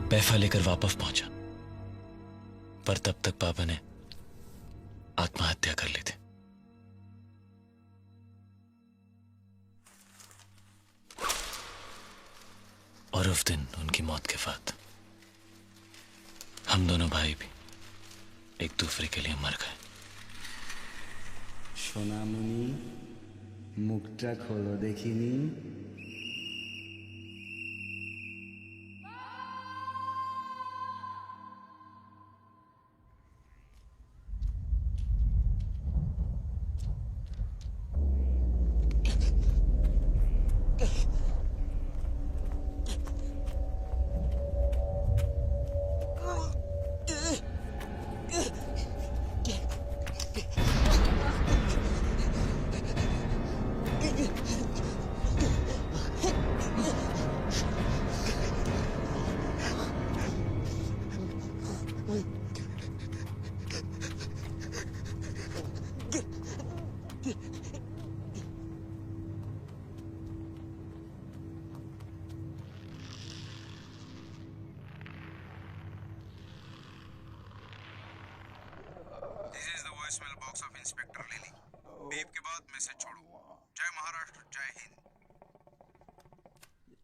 Speaker 1: पैसा लेकर वापस पहुंचा, पर तब तक पापा ने आत्महत्या कर ली थी। और उस दिन उनकी मौत के बाद हम दोनों भाई भी एक दूसरे के लिए मर गए।
Speaker 17: সোনামণি মুখটা খোলো দেখিনি।
Speaker 3: वॉइसमेल बॉक्स ऑफ इंस्पेक्टर लेली। बीप के बाद मैसेज छोड़ो। जय महाराष्ट्र, जय हिंद।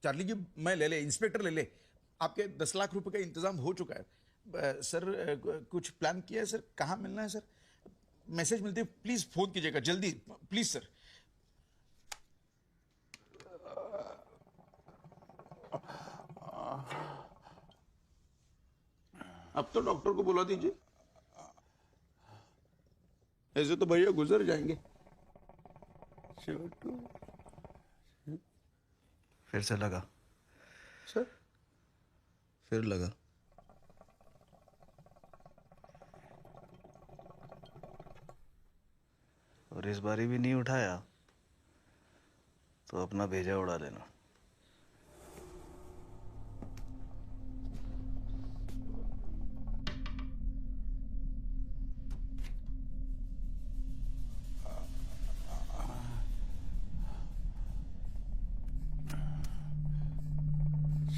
Speaker 6: चार्ली जी, मैं ले ले, इंस्पेक्टर ले ले। आपके 10 लाख रुपए का इंतजाम हो चुका है। सर कुछ प्लान किया है सर? कहाँ मिलना है सर? मैसेज मिलते प्लीज फोन कीजिएगा जल्दी, प्लीज सर। अब तो डॉक्टर को बुला दीजिए, ऐसे तो भैया गुजर जाएंगे। छोटू
Speaker 13: फिर से लगा
Speaker 6: सर,
Speaker 13: फिर लगा। और इस बारी भी नहीं उठाया तो अपना भेजा उड़ा देना।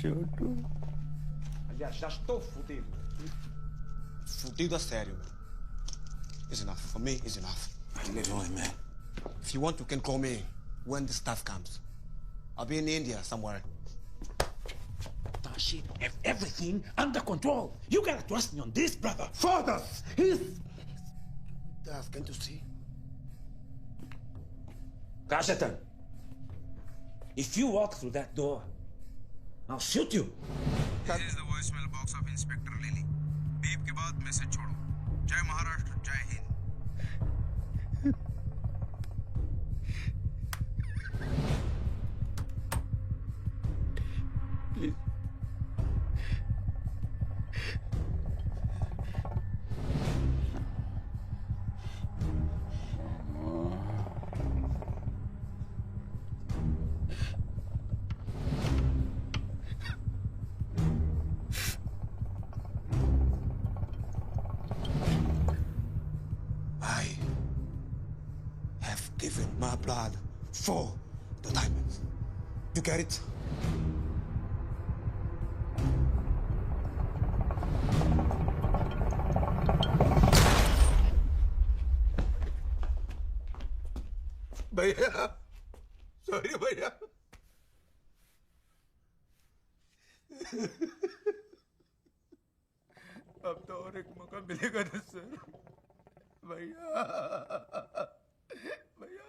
Speaker 6: छोटू
Speaker 12: Aliás, já estou fudido. Fudido a sério. It's enough. For me, it's enough.
Speaker 22: Leave him with me.
Speaker 12: If you want, you can call me when the stuff comes. I'll be in India somewhere.
Speaker 14: Tashi, have everything under control. You gotta trust me on this, brother. Fathers, he's...
Speaker 12: That's going to see.
Speaker 14: Rajatan, if you walk through that door, I'll shoot you.
Speaker 3: This is the voicemail box of Inspector Lily. Beep के बाद message छोड़ो। जय महाराष्ट्र, जय Hind.
Speaker 22: Given my blood for the diamonds. You get it?
Speaker 6: भैया, sorry भैया। अब तो और एक मौका मिलेगा ना सर। भैया, भैया।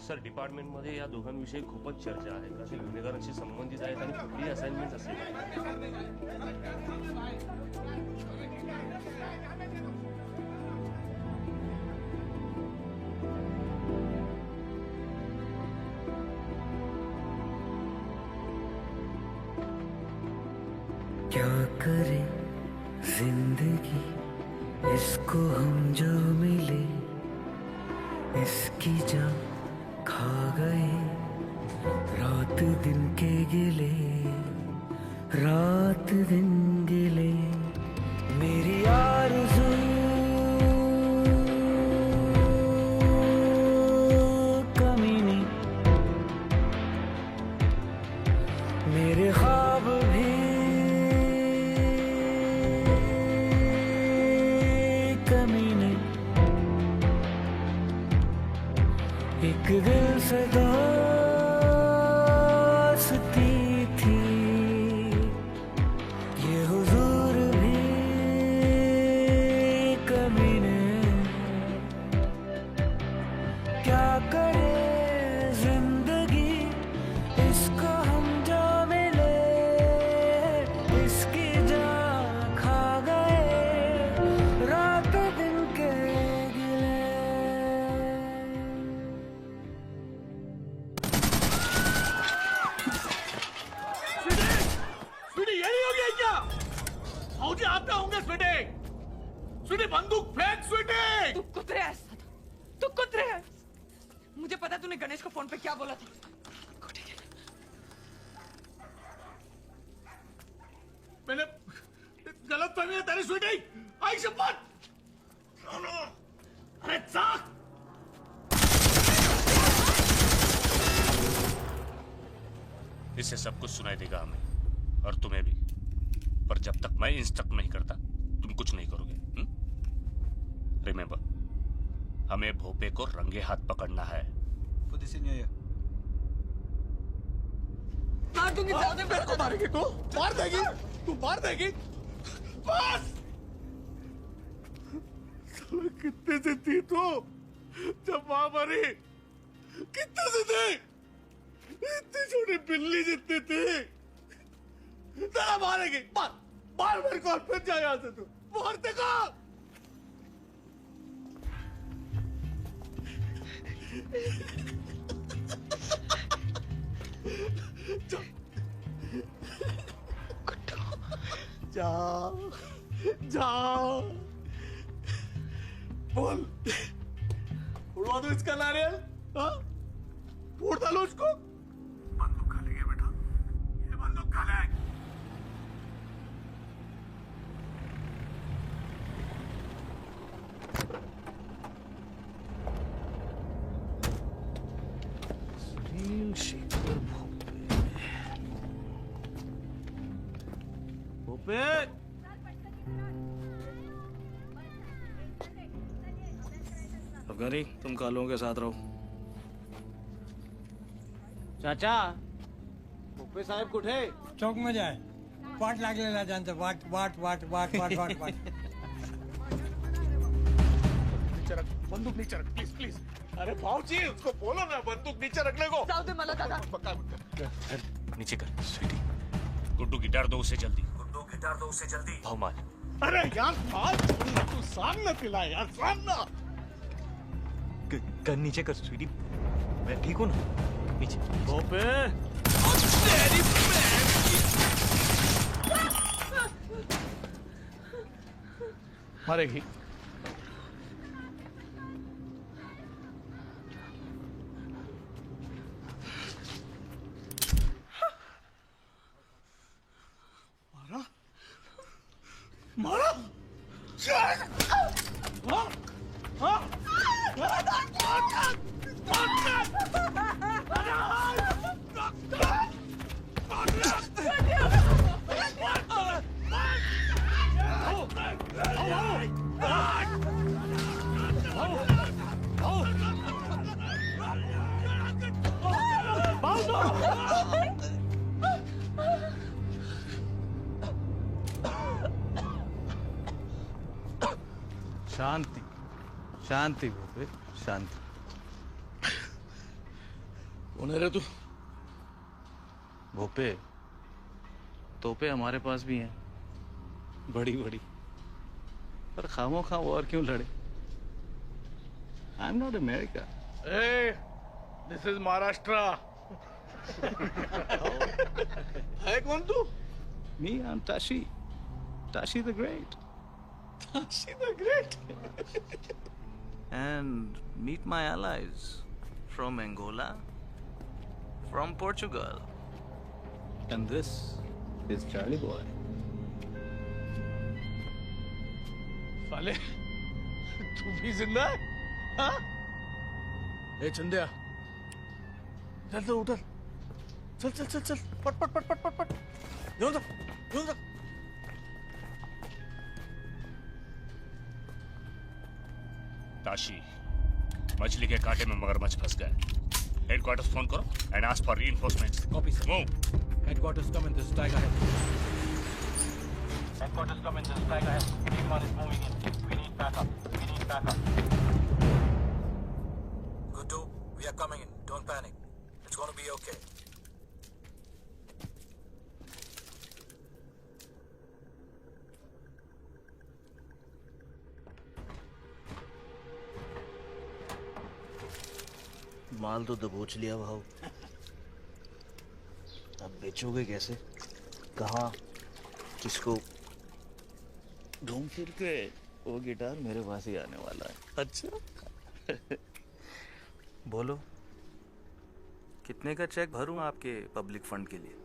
Speaker 18: सर डिपार्टमेंटमध्ये या दोघांविषयी खूपच चर्चा आहे. कसे गुन्हेगारांशी संबंधित आहेत आणि कुठली असाइनमेंट असेल.
Speaker 20: क्या करे जिंदगी इसको हम जो मिले इसकी जान खा गए रात दिन के गिले रात दिन गिले मेरी आरज़ू कमीनी मेरे ख्वाब भी कमीने एक दिल से दोस्ती थी ये हुजूर भी कमीने क्या करे जिंदगी इसको हम जो मिले इसकी जान खा गए रात दिन के गिले
Speaker 15: स्वीटी ये नहीं हो गया क्या? भाऊजी आप क्या होंगे स्वीटी? स्वीटी बंदूक फेंक स्वीटी!
Speaker 8: तू कुतरे है साला, तू कुतरे है। मुझे पता तूने गणेश को फोन पे क्या बोला था.
Speaker 15: मैंने गलत फहमी है तेरी स्वीटी। आई शपथ। अरे चाक
Speaker 18: इससे सब कुछ सुनाई देगा हमें और तुम्हें भी. पर जब तक मैं इंस्ट्रक्ट नहीं करता तुम कुछ नहीं करोगे. रिमेंबर, हमें भोपे को रंगे हाथ पकड़ना है.
Speaker 8: मार दूंगी साले
Speaker 15: मेरे को मारेगी तू? मार देगी? तू मार देगी? बस! साले कितने से थी तू जब मां मरी? कितने से थे? इतनी छोटी बिल्ली जितनी थी. तेरा मारेगी. मार मार मेरे को. फिर जा यहां से तू. मार देगा. जा जा बोल. उड़वा दो इसका नारियल. हाँ उड़ डालो उसको. बंदूक खा लेंगे बेटा. ये बंदूक खा ले. सुनील शेखर भोपे.
Speaker 9: अफगानी तुम कालों के साथ रहो.
Speaker 21: चाचा भोपे साहेब कुठे?
Speaker 23: चौक में जाए. वाट लागलेला त्यांचं. वाट वाट वाट वाट वाट वाट वाट.
Speaker 6: बंदूक नीचे रख प्लीज प्लीज अरे भाऊजी उसको बोलो ना बंदूक नीचे रखने को
Speaker 8: जाऊ दे मला दादा
Speaker 1: नीचे कर स्वीटी।
Speaker 18: गुड्डू गिटार दो उसे जल्दी।
Speaker 1: गुड्डू गिटार दो उसे जल्दी। भाव मार।
Speaker 6: अरे यार हाथ छोड़ना तू सामने पिला यार सामने
Speaker 1: गन नीचे कर स्वीटी। मैं ठीक हूँ ना नीचे।
Speaker 15: भोपे
Speaker 6: मारेगी मारा मारा
Speaker 15: शांति शांति भोपे शांति।
Speaker 6: कौन है रे तू?
Speaker 15: भोपे तोपे हमारे पास भी हैं बड़ी बड़ी, पर खामो खा वॉर क्यों लड़े? I am not America.
Speaker 6: Hey, this is Maharashtra. है कौन तू?
Speaker 15: Me, I'm Tashi. Tashi the Great.
Speaker 6: Tashi the Great.
Speaker 2: And meet my allies from Angola, from Portugal.
Speaker 15: And this is Charlie Boy.
Speaker 6: साले तू भी जिंदा है? हाँ? ए चंदिया चल तो उधर चल चल चल चल पट पट पट पट पट पट ध्यान रख ध्यान रख।
Speaker 18: ताशी मछली के कांटे में मगरमच्छ फंस गए। हेडक्वार्टर्स फोन करो and ask for reinforcements.
Speaker 4: Copy sir.
Speaker 18: Move.
Speaker 4: Headquarters come in this tiger head.
Speaker 9: Headquarters come in this tiger head. Team 1 is moving in. We need backup. We need backup.
Speaker 7: Guddu, we are coming in. Don't panic. It's going to be okay.
Speaker 2: माल तो दबोच लिया भाव, अब बेचोगे कैसे? कहाँ? किसको? घूम फिर के वो गिटार मेरे पास ही आने वाला है। अच्छा बोलो कितने का चेक भरूं आपके पब्लिक फंड के लिए?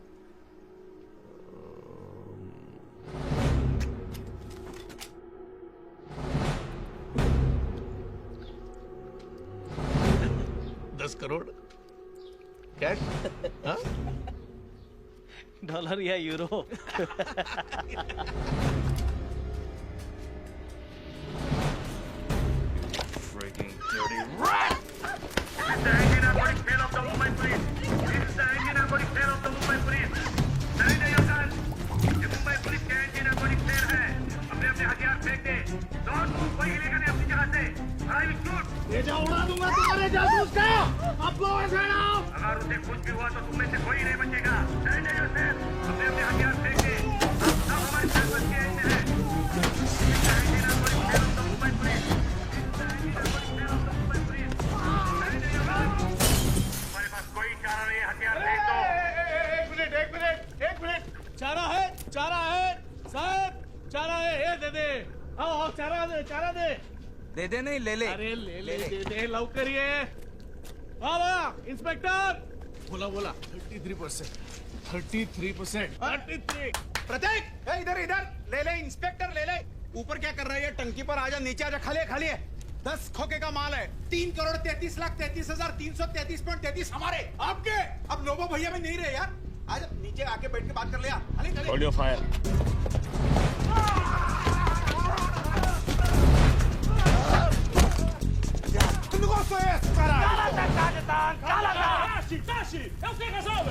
Speaker 6: $10 करोड़ कैश? हाँ?
Speaker 2: डॉलर या euro?
Speaker 18: Freaking dirty rat! This is the Indian Narcotic Tail of the Mumbai Police. This is the Indian Narcotic Tail of the Mumbai Police. Surrender your guns. ये Mumbai police के Indian Narcotic Tail है। अपने अपने हथियार फेंक दे। Don't move, कोई हिलेगा नहीं अपनी जगह से। I will shoot.
Speaker 12: ये जा उड़ा दूंगा तुम्हारे जासूस का। अब blow his head off.
Speaker 18: अगर उसे कुछ भी हुआ तो तुम में से कोई नहीं बचेगा। Surrender yourself. अपने अपने हथियार फेंक दे। आप सब हमारे साथ बच के आए हैं। This is the Indian Narcotic Tail of the Mumbai Police. हमारे पास कोई चारा नहीं है, हथियार फेंक दो।
Speaker 12: एक मिनट चारा है साहब चारा है ये दे दे आओ चारा दे
Speaker 2: दे नहीं ले ले।
Speaker 12: अरे ले दे लवकर ये इंस्पेक्टर बोला 33% 33
Speaker 6: प्रतीक इधर ले इंस्पेक्टर ले ऊपर क्या कर रहा है ये? टंकी पर आजा, नीचे आजा, खाली है। 10 खोखे का माल है। 3,33,33,333.33 हमारे आपके। अब लोबो भैया में नहीं रहे यार। आज नीचे आके बैठ के बात कर लिया।
Speaker 18: Hold your fire.
Speaker 12: Tashi, eu sei resolve.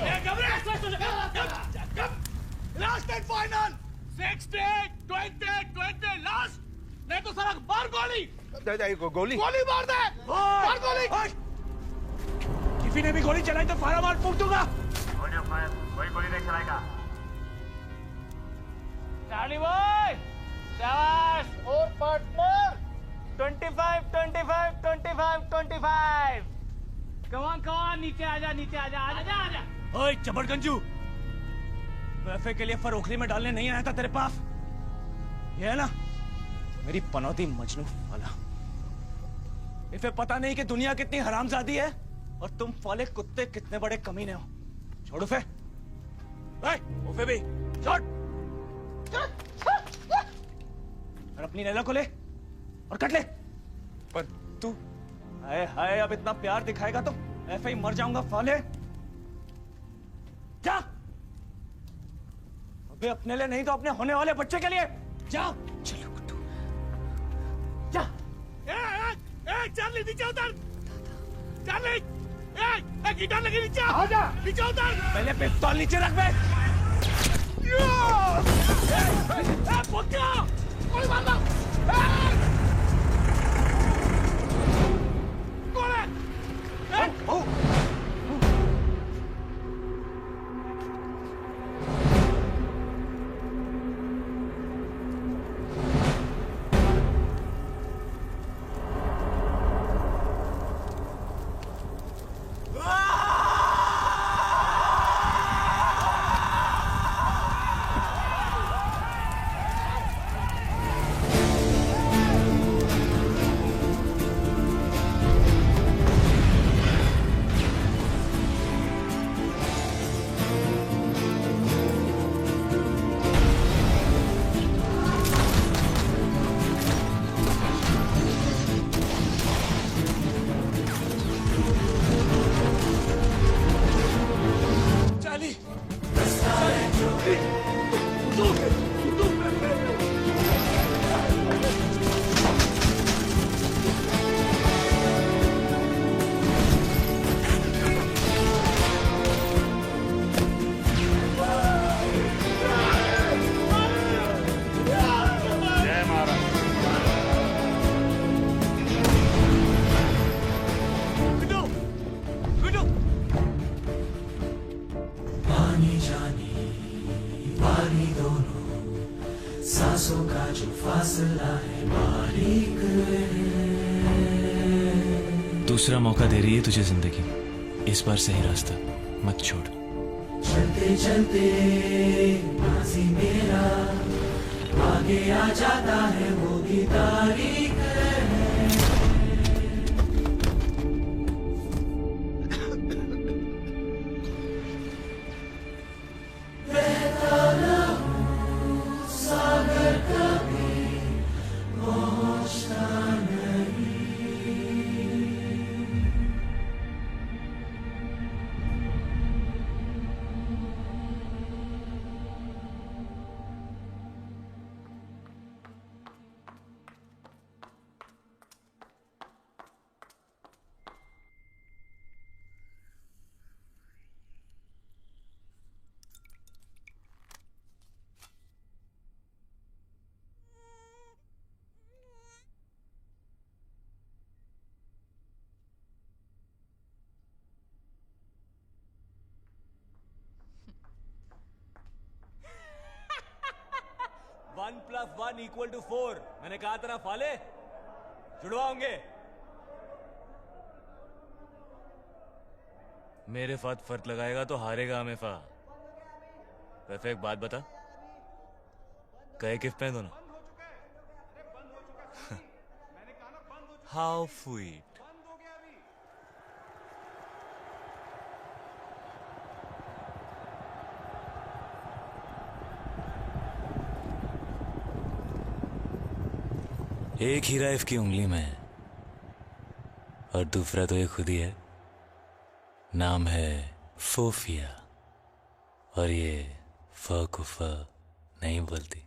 Speaker 12: Last and final. 60, 20, last.
Speaker 6: नहीं तो साला मार गोली।
Speaker 12: गोली
Speaker 6: गोली मार दे, मार गोली। किसी ने भी गोली चलाई तो फायदा मार फूंक दूंगा।
Speaker 5: कोई गोली नहीं चलाएगा।
Speaker 21: चार्ली बॉय, शाबाश। और पार्टनर 25 25 25 25। कमान कमान, नीचे आजा, नीचे आजा, आजा आजा।
Speaker 6: ओए चबड़गंजू, वैफे के लिए फरोखली में डालने नहीं आया था तेरे पास। ये है ना मेरी पनौती मजनू वाला। इसे पता नहीं कि दुनिया कितनी हरामजादी है और तुम वाले कुत्ते कितने बड़े कमीने हो। छोड़ उसे। उसे भी छोड़। और अपनी नैला को ले और कट ले।
Speaker 22: पर तू
Speaker 6: हाय हाय, अब इतना प्यार दिखाएगा तो ऐसे ही मर जाऊंगा फाले। जा अबे, अपने लिए नहीं तो अपने होने वाले बच्चे के लिए जा। चलो गुड्डू जा। चार्ली नीचे उतर। चार्ली गिटार लगे नीचे आजा। नीचे उतर। पहले पिस्तौल नीचे रख बे। कोई मार लो। कौन है?
Speaker 20: सांसों का जो फासला है बारीक है।
Speaker 1: दूसरा मौका दे रही है तुझे जिंदगी, इस बार सही रास्ता मत छोड़।
Speaker 20: चलते चलते माजी मेरा आगे आ जाता है, वो भी तारीख है। बहता रहूं सागर कभी पहुंचता नहीं।
Speaker 1: One plus one equal to 4। मैंने कहा था ना फाले, जुड़वाओगे। मेरे साथ फर्क लगाएगा तो हारेगा हमेशा। वैसे एक बात बता, कहे किस पे दोनों? How sweet. एक हीरा इसकी उंगली में है और दूसरा तो ये खुद ही है। नाम है सोफिया, और ये फ को फ नहीं बोलती।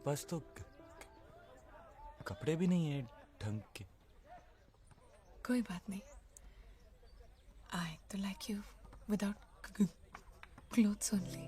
Speaker 1: पास तो कपड़े भी नहीं है ढंग के।
Speaker 8: कोई बात नहीं, I तो like you without clothes only.